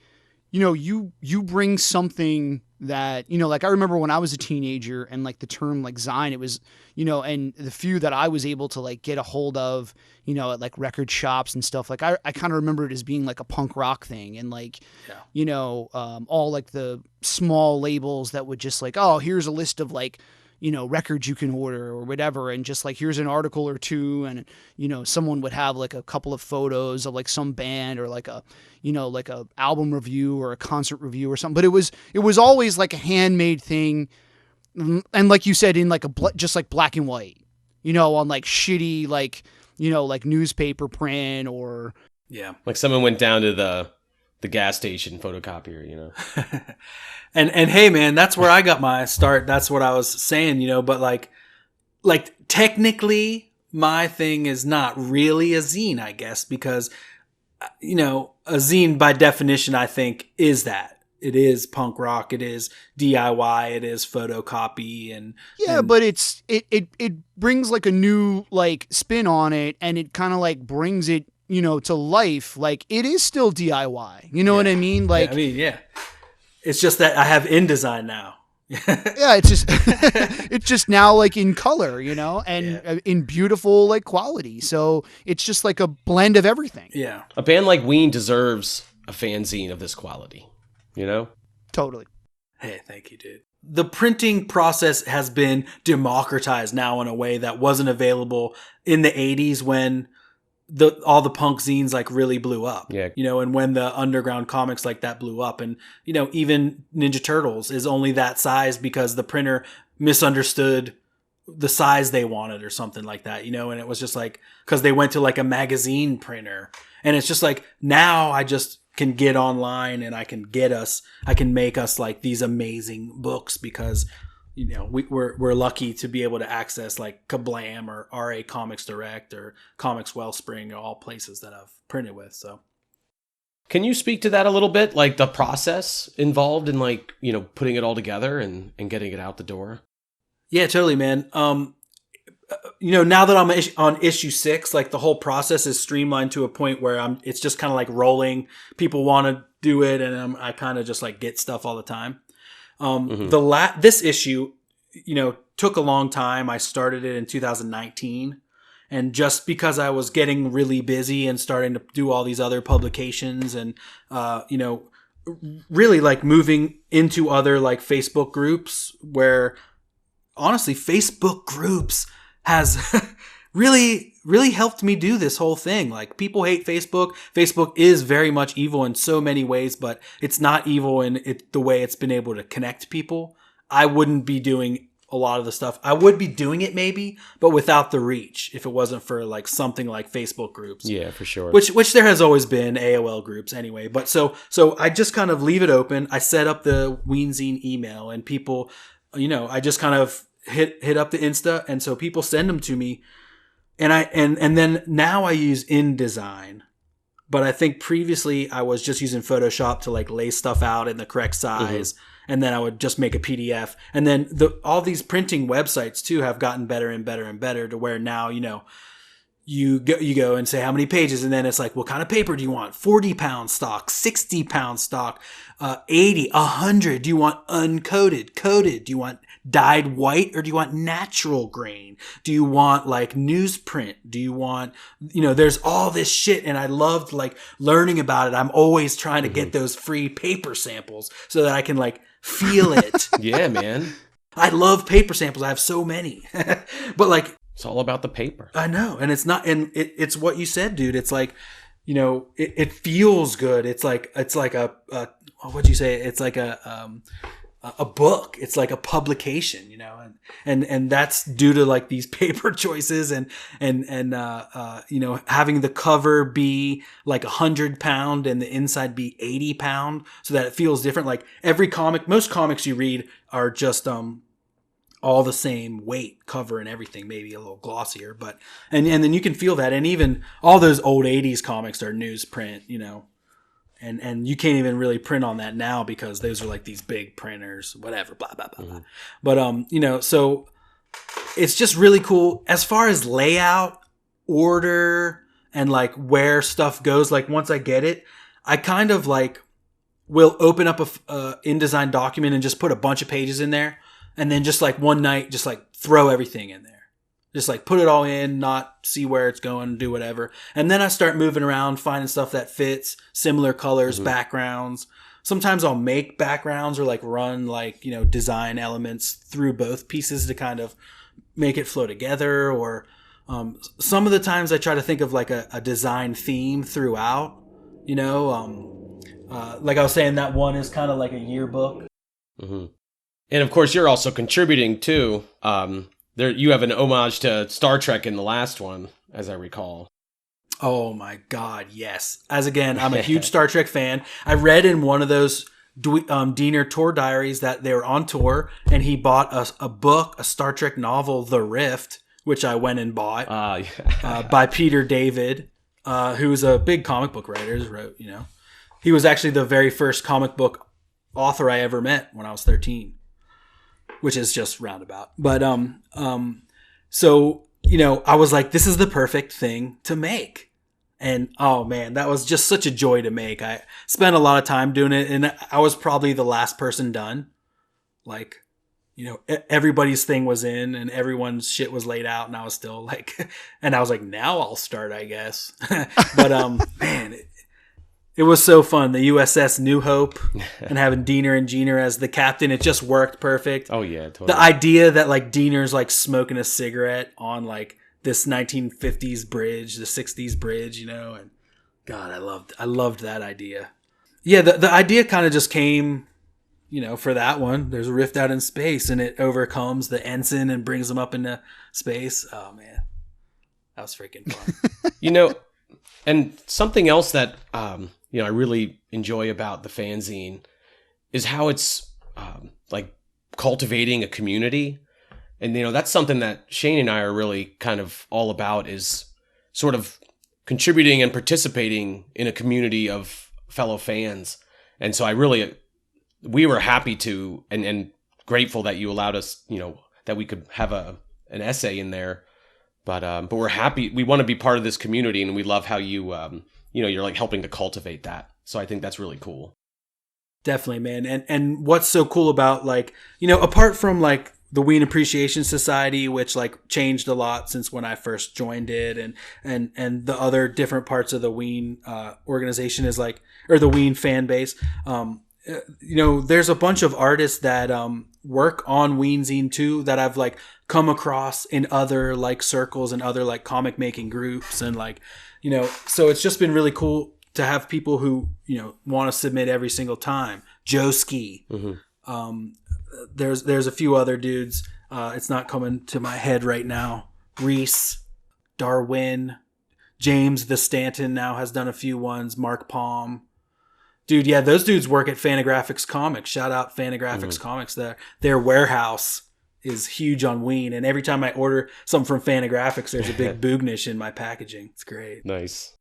you bring something that, like I remember when I was a teenager, and like the term like Zine, it was, and the few that I was able to like get a hold of, at like record shops and stuff, like I kind of remember it as being like a punk rock thing, and like, all like the small labels that would just like, oh, here's a list of like, records you can order or whatever, and just like here's an article or two, and someone would have like a couple of photos of like some band or like a like a album review or a concert review or something. But it was always like a handmade thing, and like you said, in like just like black and white, on like shitty like like newspaper print or like someone went down to the gas station photocopier, And hey, man, that's where I got my start. That's what I was saying, but like technically my thing is not really a zine, I guess, because, a zine by definition, I think is that. It is punk rock. It is DIY. It is photocopy and but it brings like a new like spin on it, and it kind of like brings it, to life. Like it is still DIY. You know what I mean? Like, It's just that I have InDesign now. It's just now like in color, and in beautiful like quality. So it's just like a blend of everything. Yeah. A band like Ween deserves a fanzine of this quality, Totally. Hey, thank you, dude. The printing process has been democratized now in a way that wasn't available in the 80s when all the punk zines like really blew up. Yeah. And when the underground comics like that blew up, and even Ninja Turtles is only that size because the printer misunderstood the size they wanted or something like that, and it was just like because they went to like a magazine printer, and it's just like now I just can get online and I can make us like these amazing books because we're lucky to be able to access like Kablam or RA Comics Direct or Comics Wellspring, all places that I've printed with. So can you speak to that a little bit, like the process involved in like putting it all together and getting it out the door? Yeah, totally, man. Now that I'm on issue 6, like the whole process is streamlined to a point where it's just kind of like rolling. People want to do it, and I kind of just like get stuff all the time. This issue, took a long time. I started it in 2019, and just because I was getting really busy and starting to do all these other publications and really like moving into other like Facebook groups, where honestly Facebook groups has really, really helped me do this whole thing. Like people hate Facebook. Facebook is very much evil in so many ways, but it's not evil in the way it's been able to connect people. I wouldn't be doing a lot of the stuff. I would be doing it maybe, but without the reach if it wasn't for like something like Facebook groups. Yeah, for sure. Which there has always been AOL groups anyway. But so I just kind of leave it open. I set up the Weenzine email, and people, I just kind of hit up the Insta, and so people send them to me, and then now I use InDesign, but I think previously I was just using Photoshop to like lay stuff out in the correct size, and then I would just make a PDF, and then all these printing websites too have gotten better and better and better to where now you go and say how many pages, and then it's like, what kind of paper do you want? 40-pound stock, 60-pound stock, 80, 100. Do you want uncoated, coated? Do you want dyed white, or do you want natural grain? Do you want like newsprint? Do you want, there's all this shit, and I loved like learning about it. I'm always trying to get those free paper samples so that I can like feel it. Yeah, man. I love paper samples. I have so many. But like, it's all about the paper. I know. And it's not, and it's what you said, dude. It's like, it feels good. It's like a what'd you say? It's like a book. It's like a publication, and that's due to like these paper choices and having the cover be like 100-pound and the inside be 80-pound so that it feels different. Like most comics you read are just, all the same weight, cover and everything, maybe a little glossier, but, and then you can feel that. And even all those old 80s comics are newsprint, and you can't even really print on that now because those are like these big printers, whatever, blah, blah, blah, blah. But, so it's just really cool as far as layout, order, and like where stuff goes. Like once I get it, I kind of like will open up a InDesign document and just put a bunch of pages in there. And then just like one night, just like throw everything in there. Just like put it all in, not see where it's going, do whatever. And then I start moving around, finding stuff that fits, similar colors, backgrounds, sometimes I'll make backgrounds or like run like, design elements through both pieces to kind of make it flow together. Or some of the times I try to think of like a design theme throughout, like I was saying, that one is kind of like a yearbook. Mm-hmm. And of course, you're also contributing too. You have an homage to Star Trek in the last one, as I recall. Oh my God, yes. As again, I'm a huge Star Trek fan. I read in one of those Diener tour diaries that they were on tour, and he bought a book, a Star Trek novel, The Rift, which I went and bought, by Peter David, who's a big comic book writer. Wrote, he was actually the very first comic book author I ever met when I was 13, which is just roundabout. But so I was like, this is the perfect thing to make. And oh man, that was just such a joy to make. I spent a lot of time doing it, and I was probably the last person done. Like, everybody's thing was in and everyone's shit was laid out, and I was still like, and I was like, now I'll start, I guess. But man, it was so fun. The USS New Hope and having Diener and Jeaner as the captain, it just worked perfect. Oh yeah, totally. The idea that like Diener's like smoking a cigarette on like this 1950s bridge, the 60s bridge, and God, I loved that idea. Yeah, the idea kind of just came, for that one. There's a rift out in space, and it overcomes the ensign and brings them up into space. Oh man, that was freaking fun. And something else that I really enjoy about the fanzine is how it's like cultivating a community. And, that's something that Shane and I are really kind of all about, is sort of contributing and participating in a community of fellow fans. And so we were happy to, and grateful that you allowed us, that we could have an essay in there. But we're happy. We want to be part of this community, and we love how you, you're like helping to cultivate that. So I think that's really cool. Definitely, man. And what's so cool about like, apart from like the Ween Appreciation Society, which like changed a lot since when I first joined it, and the other different parts of the Ween organization is like, or the Ween fan base. There's a bunch of artists that work on Weenzine too that I've like come across in other like circles and other like comic making groups, and like, so it's just been really cool to have people who, want to submit every single time. Joe Ski. Mm-hmm. There's a few other dudes. It's not coming to my head right now. Reese, Darwin, James the Stanton now has done a few ones. Mark Palm. Dude, yeah, those dudes work at Fantagraphics Comics. Shout out Fantagraphics Comics. Their warehouse is huge on Ween, and every time I order something from Fantagraphics, there's a big Boognish in my packaging. It's great. Nice.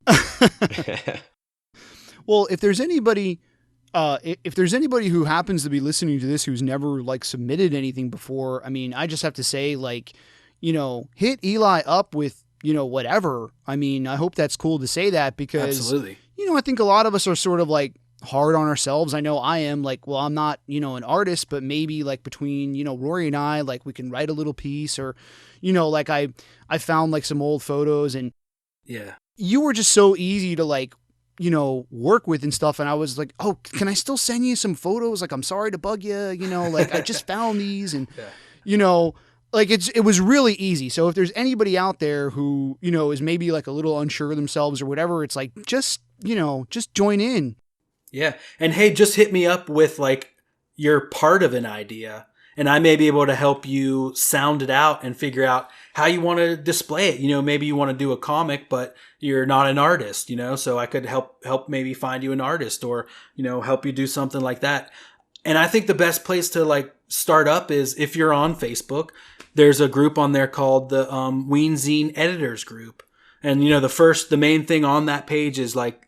Well, if there's anybody who happens to be listening to this who's never like submitted anything before, I mean, I just have to say, like, hit Eli up with, whatever. I mean, I hope that's cool to say that, because, absolutely. I think a lot of us are sort of like hard on ourselves. I know I am, like, well, I'm not, an artist, but maybe like between, Rory and I, like we can write a little piece, or, like I found like some old photos, and yeah, you were just so easy to like, work with and stuff. And I was like, oh, can I still send you some photos? Like, I'm sorry to bug you, like I just found these, and, like it was really easy. So if there's anybody out there who, is maybe like a little unsure of themselves or whatever, it's like, just join in. Yeah. And hey, just hit me up with like you're part of an idea, and I may be able to help you sound it out and figure out how you want to display it. Maybe you want to do a comic, but you're not an artist, so I could help maybe find you an artist, or, help you do something like that. And I think the best place to like start up is if you're on Facebook. There's a group on there called the Weenzine Editors Group. And, the main thing on that page is like,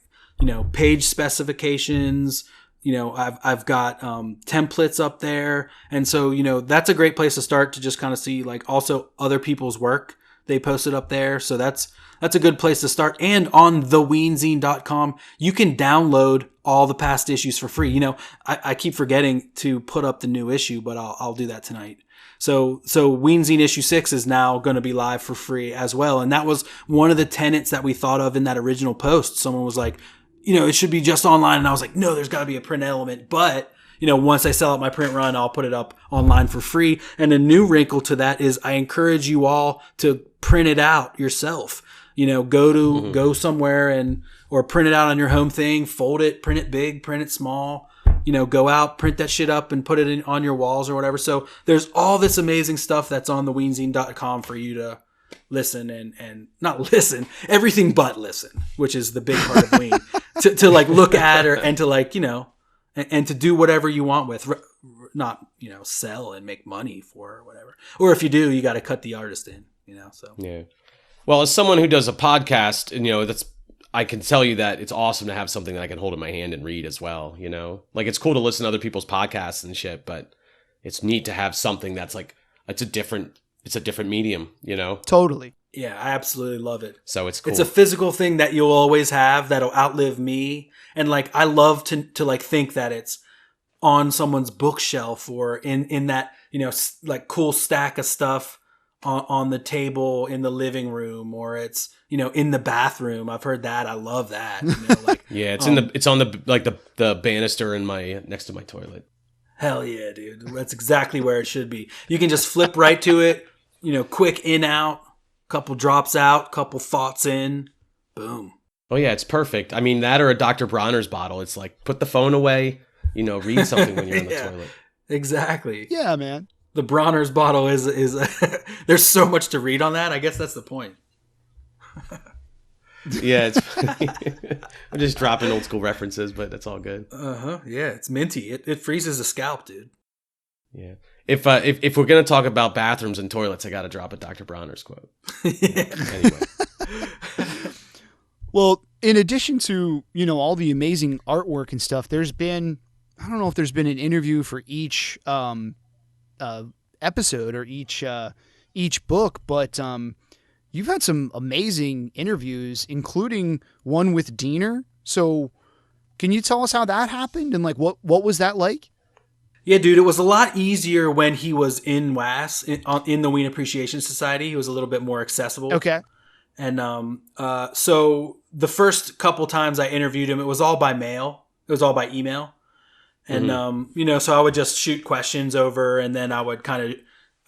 page specifications. I've got templates up there. And so, that's a great place to start, to just kind of see like also other people's work. They posted up there. So that's a good place to start. And on theweenzine.com, you can download all the past issues for free. I keep forgetting to put up the new issue, but I'll do that tonight. So Weenzine issue 6 is now going to be live for free as well. And that was one of the tenets that we thought of in that original post. Someone was like, it should be just online. And I was like, no, there's got to be a print element. But, once I sell out my print run, I'll put it up online for free. And a new wrinkle to that is I encourage you all to print it out yourself. Go somewhere or print it out on your home thing, fold it, print it big, print it small, go out, print that shit up and put it on your walls or whatever. So there's all this amazing stuff that's on the weenzine.com for you to listen and not listen, everything but listen, which is the big part of Ween, to like look at and to like, and to do whatever you want with, not, sell and make money for or whatever. Or if you do, you got to cut the artist in, so. Yeah. Well, as someone who does a podcast, and I can tell you that it's awesome to have something that I can hold in my hand and read as well. Like it's cool to listen to other people's podcasts and shit, but it's neat to have something that's like it's a different medium. Totally. Yeah, I absolutely love it. So it's cool. It's a physical thing that you'll always have that'll outlive me, and like I love to like think that it's on someone's bookshelf or in that like cool stack of stuff on the table in the living room, or it's in the bathroom. I've heard that. I love that. Like yeah, it's on the banister next to my toilet. Hell yeah, dude. That's exactly where it should be. You can just flip right to it. Quick in out, couple drops out, couple thoughts in, boom. Oh yeah, it's perfect. I mean, that or a Dr. Bronner's bottle. It's like put the phone away. Read something when you're in the toilet. Exactly. Yeah, man. The Bronner's bottle is there's so much to read on that. I guess that's the point. Yeah, I'm just dropping old school references, but that's all good. Yeah, it's minty. It freezes the scalp, dude. Yeah. If we're gonna talk about bathrooms and toilets, I got to drop a Dr. Bronner's quote. Anyway. Well, in addition to all the amazing artwork and stuff, I don't know if there's been an interview for each episode or each book, but you've had some amazing interviews, including one with Diener. So can you tell us how that happened and like what was that like? Yeah, dude, it was a lot easier when he was in WAS, in the Ween Appreciation Society. He was a little bit more accessible. Okay. And so the first couple times I interviewed him, it was all by mail. It was all by email. And, so I would just shoot questions over, and then I would kind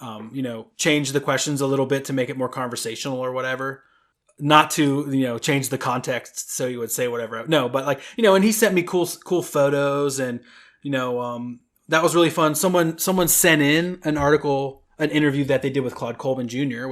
of, change the questions a little bit to make it more conversational or whatever. Not to, change the context so you would say whatever. No, but like, and he sent me cool photos, and, that was really fun. Someone sent in an interview that they did with Claude Colvin Jr.,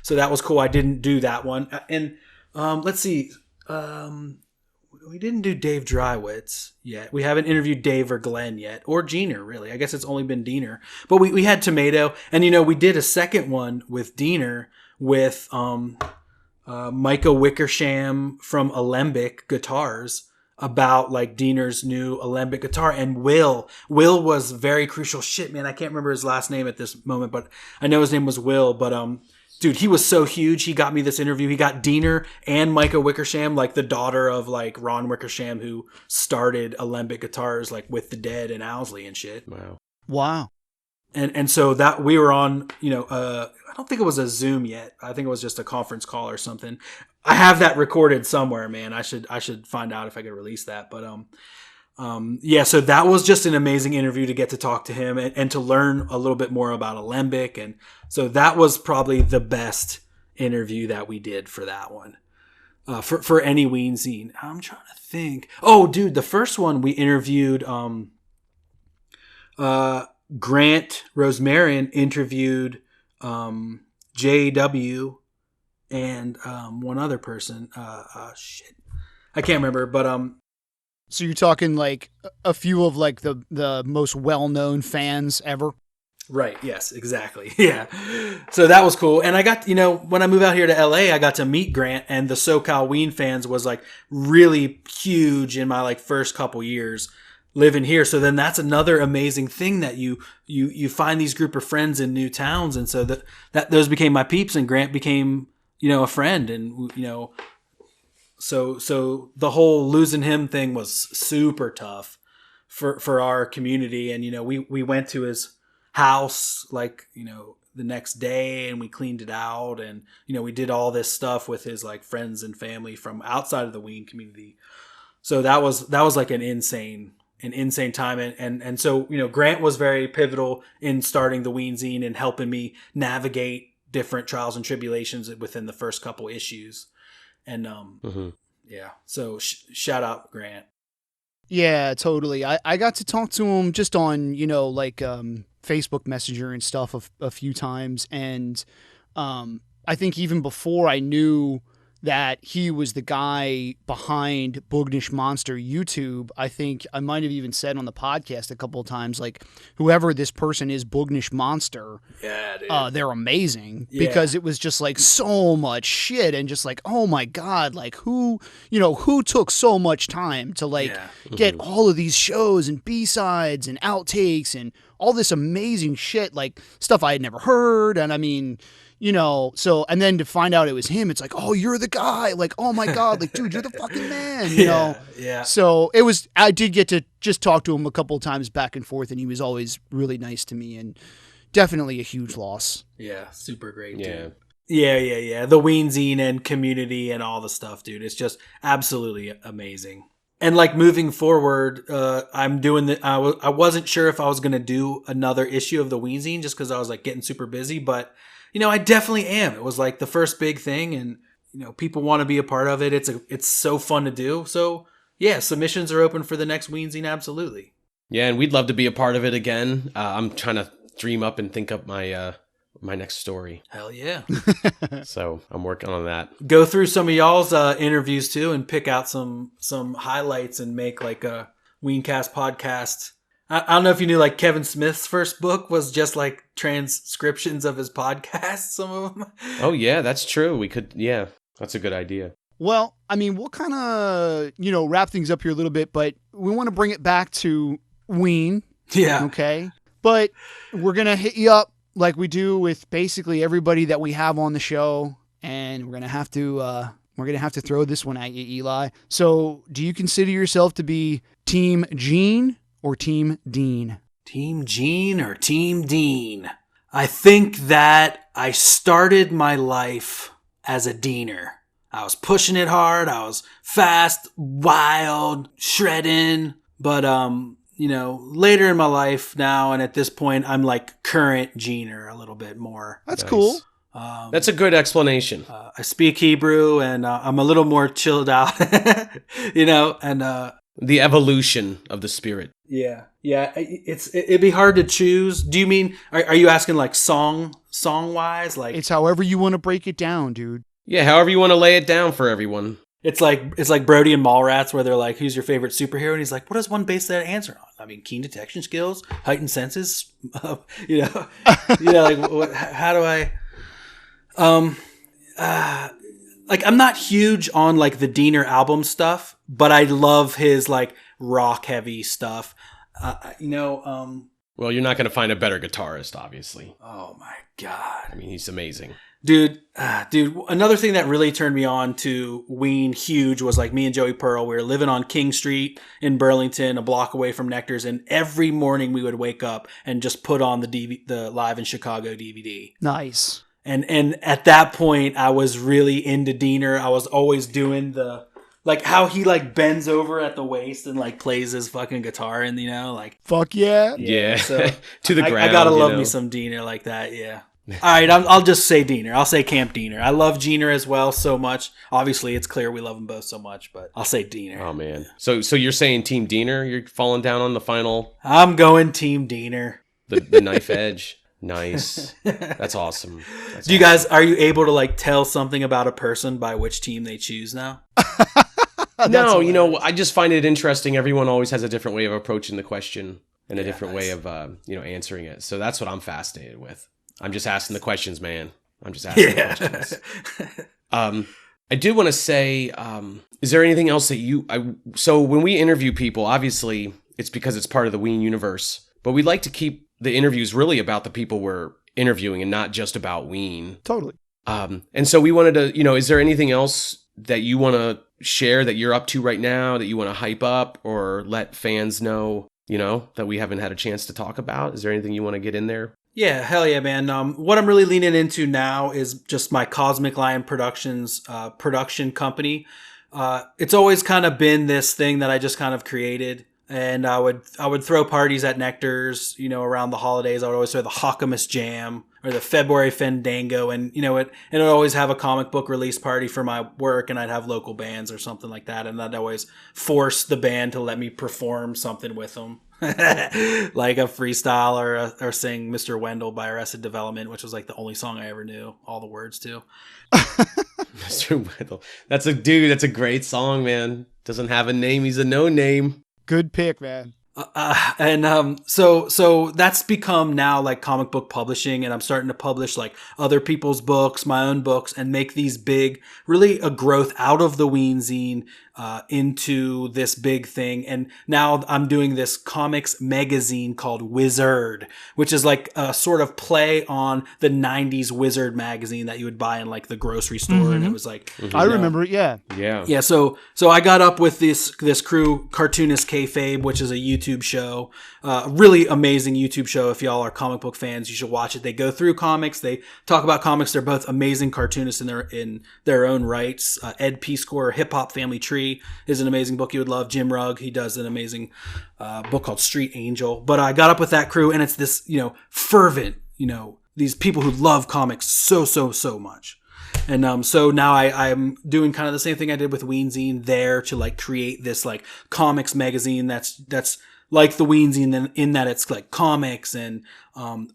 so that was cool. I didn't do that one. And let's see. We didn't do Dave Drywitz yet. We haven't interviewed Dave or Glenn yet, or Diener, really. I guess it's only been Diener. But we had Tomato, and we did a second one with Diener with Micah Wickersham from Alembic Guitars about like Diener's new Alembic guitar. And Will was very crucial. Shit, man, I can't remember his last name at this moment, but I know his name was Will. But dude, he was so huge. He got me this interview. He got Diener and Micah Wickersham, like the daughter of like Ron Wickersham, who started Alembic Guitars, like with the Dead and Owsley and shit. Wow. And so that we were on, I don't think it was a Zoom yet. I think it was just a conference call or something. I have that recorded somewhere, man. I should find out if I could release that. But yeah, so that was just an amazing interview to get to talk to him and to learn a little bit more about Alembic. And so that was probably the best interview that we did for that one. For any Weenzine. I'm trying to think. Oh, dude, the first one we interviewed Grant Rosemarin interviewed JW and one other person. Shit, I can't remember. But so you're talking like a few of like the most well-known fans ever. Right. Yes, exactly. Yeah. So that was cool. And I got, when I moved out here to LA, I got to meet Grant, and the SoCal Ween fans was like really huge in my like first couple years living here. So then that's another amazing thing that you find these group of friends in new towns. And so that those became my peeps, and Grant became, a friend. And, so the whole losing him thing was super tough for our community. And, we went to his house, like, the next day, and we cleaned it out, and, we did all this stuff with his like friends and family from outside of the Ween community. So that was like an insane time. And so, Grant was very pivotal in starting the Weenzine and helping me navigate different trials and tribulations within the first couple issues. And, yeah, so shout out Grant. Yeah, totally. I got to talk to him just on, Facebook Messenger and stuff a few times. And I think even before I knew that he was the guy behind Boognish Monster YouTube, I think I might have even said on the podcast a couple of times, like, whoever this person is, Boognish Monster, yeah, dude. they're amazing. Yeah. Because it was just like so much shit and just like, oh my God, like who took so much time to get all of these shows and B-sides and outtakes and all this amazing shit, like stuff I had never heard. And I mean, and then to find out it was him, it's like, oh, you're the guy. Like, oh my God, like, dude, you're the fucking man, you know? Yeah. So I did get to just talk to him a couple of times back and forth, and he was always really nice to me and definitely a huge loss. Yeah. Super great, Yeah. dude. Yeah. The Weenzine and community and all the stuff, dude. It's just absolutely amazing. And like moving forward, I'm doing I wasn't sure if I was going to do another issue of the Weenzine just because I was like getting super busy, but I definitely am. It was like the first big thing, and people want to be a part of it. It's so fun to do. So yeah, submissions are open for the next Weenzine. Absolutely. Yeah, and we'd love to be a part of it again. I'm trying to dream up and think up my my next story. Hell yeah. So I'm working on that. Go through some of y'all's interviews too, and pick out some highlights and make like a Weencast podcast. I don't know if you knew, like, Kevin Smith's first book was just like transcriptions of his podcast, some of them. Oh yeah, that's true. We could, yeah, that's a good idea. Well, I mean, we'll kind of, wrap things up here a little bit, but we want to bring it back to Ween. Yeah. Okay. But we're going to hit you up like we do with basically everybody that we have on the show. And we're going to have to throw this one at you, Eli. So do you consider yourself to be Team Gene or Team Dean? Team Gene or Team Dean? I think that I started my life as a Deaner. I was pushing it hard. I was fast, wild, shredding. But, later in my life now, and at this point, I'm like current Gener a little bit more. That's Nice. cool. That's a good explanation. I speak Hebrew, and I'm a little more chilled out, and The evolution of the spirit. yeah. It'd be hard to choose. Do you mean, are you asking like song wise? Like It's however you want to break it down, dude. Yeah, however you want to lay it down for everyone. it's like Brody and Mallrats, where they're like, who's your favorite superhero? And he's like, what does one base that answer on? I mean, keen detection skills, heightened senses, how do I, like, I'm not huge on like the Diener album stuff, but I love his like rock heavy stuff. Well, you're not going to find a better guitarist, obviously. Oh my God. I mean, he's amazing. Dude, another thing that really turned me on to Ween huge was like me and Joey Pearl. We were living on King Street in Burlington, a block away from Nectar's, and every morning we would wake up and just put on the Live in Chicago DVD. Nice. And at that point, I was really into Diener. I was always doing like how he like bends over at the waist and like plays his fucking guitar, and like Fuck yeah. Yeah. so To the ground. I gotta love me some Diener like that. Yeah. All right, I'll just say Diener. I'll say Camp Diener. I love Gener as well so much. Obviously, it's clear we love them both so much, but I'll say Diener. Oh man. So you're saying Team Diener? You're falling down on the final. I'm going Team Diener. The knife edge. Nice. That's awesome. Do you guys, are you able to like tell something about a person by which team they choose now? No, I just find it interesting. Everyone always has a different way of approaching the question and a different way of answering it. So that's what I'm fascinated with. I'm just asking the questions, man. I'm just asking the questions. I do want to say, is there anything else that so when we interview people, obviously it's because it's part of the Ween universe, but we like to keep the interviews really about the people we're interviewing and not just about Ween. Totally. And so we wanted to, is there anything else that you want to share that you're up to right now that you want to hype up or let fans know, that we haven't had a chance to talk about? Is there anything you want to get in there? Yeah, hell yeah, man. What I'm really leaning into now is just my Cosmic Lion Productions production company. it's always kind of been this thing that I just kind of created. And I would throw parties at Nectar's, around the holidays. I would always throw the Hawkamus Jam or the February Fandango. And, it would always have a comic book release party for my work. And I'd have local bands or something like that. And I'd always force the band to let me perform something with them. Like a freestyle or sing Mr. Wendell by Arrested Development, which was like the only song I ever knew all the words to. Mr. Wendell. That's a great song, man. Doesn't have a name. He's a no name. Good pick, man. So that's become now like comic book publishing, and I'm starting to publish like other people's books, my own books, and make these big, really a growth out of the Weenzine into this big thing. And now I'm doing this comics magazine called Wizard, which is like a sort of play on the 90s Wizard magazine that you would buy in like the grocery store. And it was like, I remember it. Yeah. Yeah. So I got up with this crew, Cartoonist Kayfabe, which is a YouTube show, really amazing YouTube show. If y'all are comic book fans, you should watch it. They go through comics. They talk about comics. They're both amazing cartoonists in their own rights. Ed Peacecore, Hip Hop Family Tree is an amazing book you would love. Jim Rugg, he does an amazing book called Street Angel. But I got up with that crew, and it's this, fervent, these people who love comics so much. And so now I'm doing kind of the same thing I did with Weenzine there to like create this like comics magazine that's like the Weenzine in that it's like comics and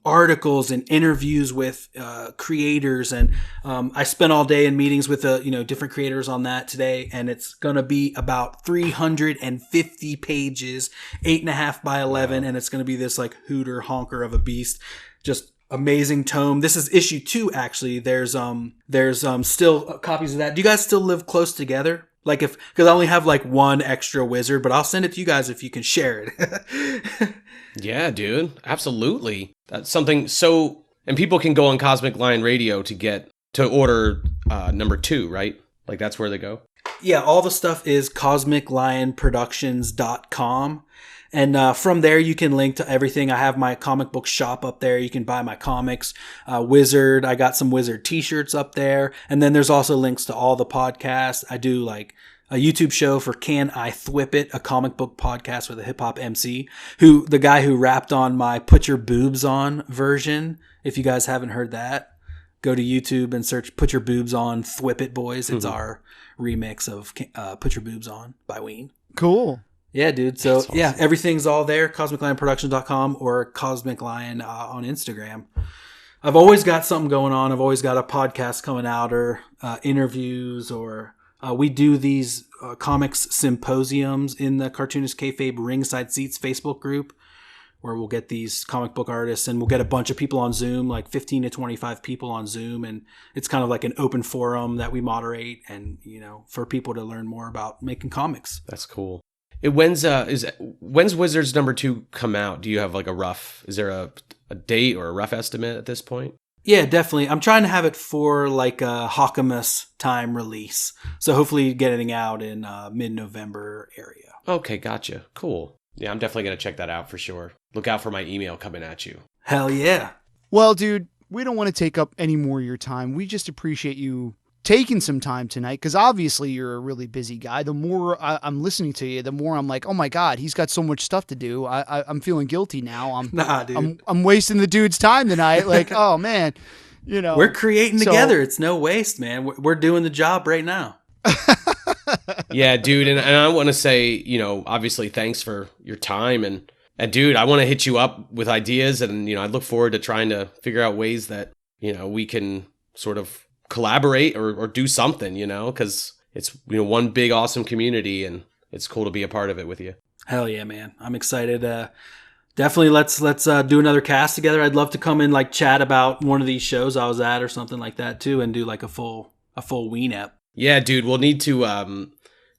articles and interviews with creators. And I spent all day in meetings with different creators on that today, and it's gonna be about 350 pages, 8.5 by 11, and it's gonna be this like hooter honker of a beast. Just amazing tome. This is issue 2, actually. There's still copies of that. Do you guys still live close together? Like because I only have like one extra wizard, but I'll send it to you guys if you can share it. Yeah, dude. Absolutely. That's something and people can go on Cosmic Lion Radio to order number 2, right? Like that's where they go. Yeah, all the stuff is cosmiclionproductions.com. And from there, you can link to everything. I have my comic book shop up there. You can buy my comics. Wizard, I got some Wizard t-shirts up there. And then there's also links to all the podcasts. I do like a YouTube show for Can I Thwip It, a comic book podcast with a hip hop MC, the guy who rapped on my Put Your Boobs On version. If you guys haven't heard that, go to YouTube and search Put Your Boobs On, Thwip It Boys. It's our remix of Put Your Boobs On by Ween. Cool. Yeah, dude. So, awesome. Yeah, everything's all there. CosmicLionProductions.com or Cosmic Lion on Instagram. I've always got something going on. I've always got a podcast coming out or interviews or we do these comics symposiums in the Cartoonist Kayfabe Ringside Seats Facebook group where we'll get these comic book artists and we'll get a bunch of people on Zoom, like 15 to 25 people on Zoom. And it's kind of like an open forum that we moderate and, for people to learn more about making comics. That's cool. When's Wizards number 2 come out? Do you have like is there a date or a rough estimate at this point? Yeah, definitely. I'm trying to have it for like a Hawkamus time release. So hopefully getting out in mid-November area. Okay, gotcha. Cool. Yeah, I'm definitely going to check that out for sure. Look out for my email coming at you. Hell yeah. Well, dude, we don't want to take up any more of your time. We just appreciate you taking some time tonight because obviously you're a really busy guy. The more I'm listening to you, the more I'm like, oh my God, he's got so much stuff to do. I'm feeling guilty now. Nah, dude. I'm wasting the dude's time tonight. Like, oh man, we're creating together. It's no waste, man. We're doing the job right now. Yeah, dude. And I want to say, obviously thanks for your time and dude, I want to hit you up with ideas and, I look forward to trying to figure out ways that, we can sort of collaborate or do something, because it's one big awesome community and it's cool to be a part of it with you. Hell yeah, man. I'm excited. Definitely let's do another cast together. I'd love to come in like chat about one of these shows I was at or something like that too and do like a full Ween ep. Yeah, dude, we'll need to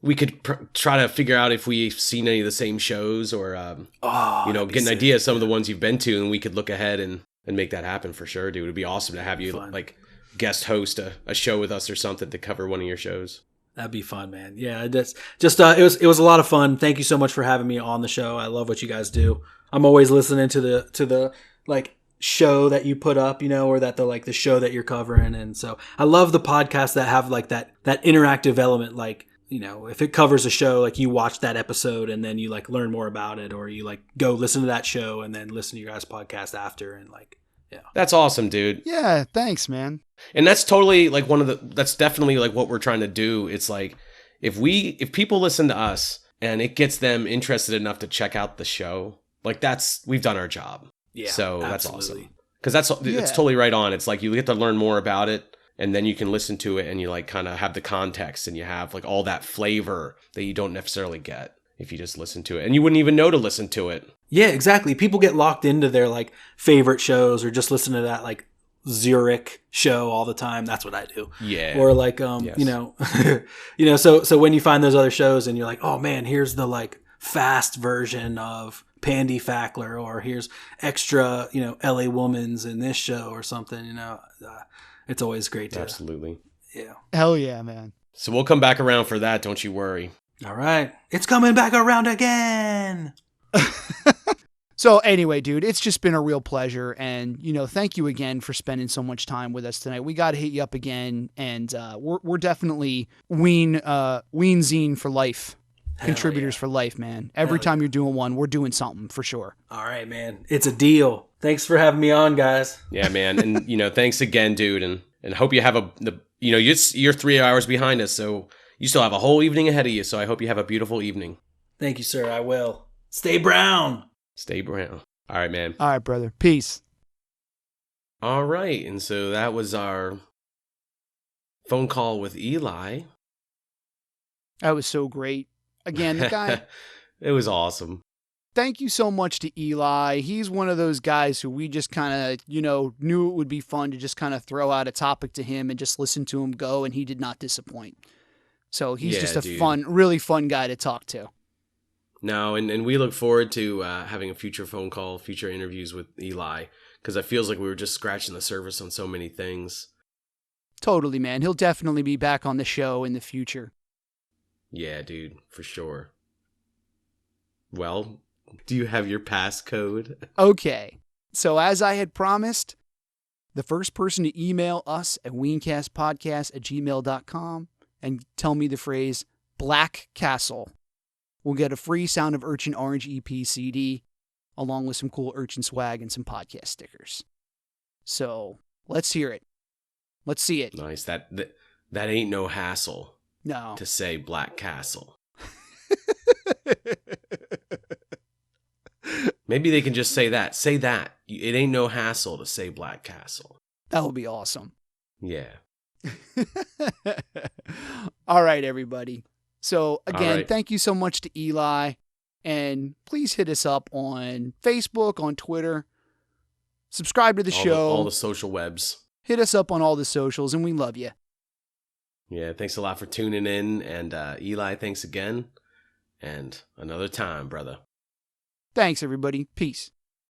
we could try to figure out if we've seen any of the same shows or get an idea of some of the ones you've been to and we could look ahead and make that happen for sure, dude. It'd be awesome to have you like guest host a show with us or something to cover one of your shows. That'd be fun, man. Yeah, that's just it was a lot of fun. Thank you so much for having me on the show. I love what you guys do. I'm always listening to the like show that you put up, or that the show that you're covering. And so I love the podcasts that have like that interactive element. Like if it covers a show, like you watch that episode and then you like learn more about it, or you like go listen to that show and then listen to your guys' podcast after, and like, yeah. That's awesome, dude. Yeah, thanks, man. And that's totally like that's definitely like what we're trying to do. It's like if people listen to us and it gets them interested enough to check out the show, like we've done our job. Yeah. So absolutely. that's awesome. Because it's totally right on. It's like you get to learn more about it, and then you can listen to it and you like kind of have the context and you have like all that flavor that you don't necessarily get if you just listen to it. And you wouldn't even know to listen to it. Yeah, exactly. People get locked into their like favorite shows or just listen to that like Zurich show all the time. That's what I do. Yeah. Or like, Yes. So when you find those other shows and you're like, oh man, here's the like fast version of Pandy Fackler, or here's extra, LA Woman's in this show or something, it's always great to. Absolutely. Yeah. Hell yeah, man. So we'll come back around for that. Don't you worry. All right. It's coming back around again. So anyway, dude, it's just been a real pleasure. And, thank you again for spending so much time with us tonight. We got to hit you up again. And we're definitely Weenzine for life. Contributors for life, man. Every time you're doing one, we're doing something for sure. All right, man. It's a deal. Thanks for having me on, guys. Yeah, man. And, thanks again, dude. And hope you have you're 3 hours behind us. So you still have a whole evening ahead of you. So I hope you have a beautiful evening. Thank you, sir. I will. Stay brown. Stay brown. All right, man. All right, brother. Peace. All right. And so that was our phone call with Eli. That was so great. Again, the guy... It was awesome. Thank you so much to Eli. He's one of those guys who we just kind of, knew it would be fun to just kind of throw out a topic to him and just listen to him go, and he did not disappoint. So he's just a really fun guy to talk to. No, and we look forward to having a future phone call, future interviews with Eli, because it feels like we were just scratching the surface on so many things. Totally, man. He'll definitely be back on the show in the future. Yeah, dude, for sure. Well, do you have your passcode? Okay. So as I had promised, the first person to email us at weencastpodcast@gmail.com and tell me the phrase Black Castle will get a free Sound of Urchin Orange EP CD along with some cool Urchin swag and some podcast stickers. So let's hear it. Let's see it. Nice. That ain't no hassle. No. To say Black Castle. Maybe they can just say that. Say that. It ain't no hassle to say Black Castle. That would be awesome. Yeah. All right, everybody. So, again, right. Thank you so much to Eli. And please hit us up on Facebook, on Twitter. Subscribe to the show. All the social webs. Hit us up on all the socials, and we love you. Yeah, thanks a lot for tuning in. And Eli, thanks again. And another time, brother. Thanks, everybody. Peace.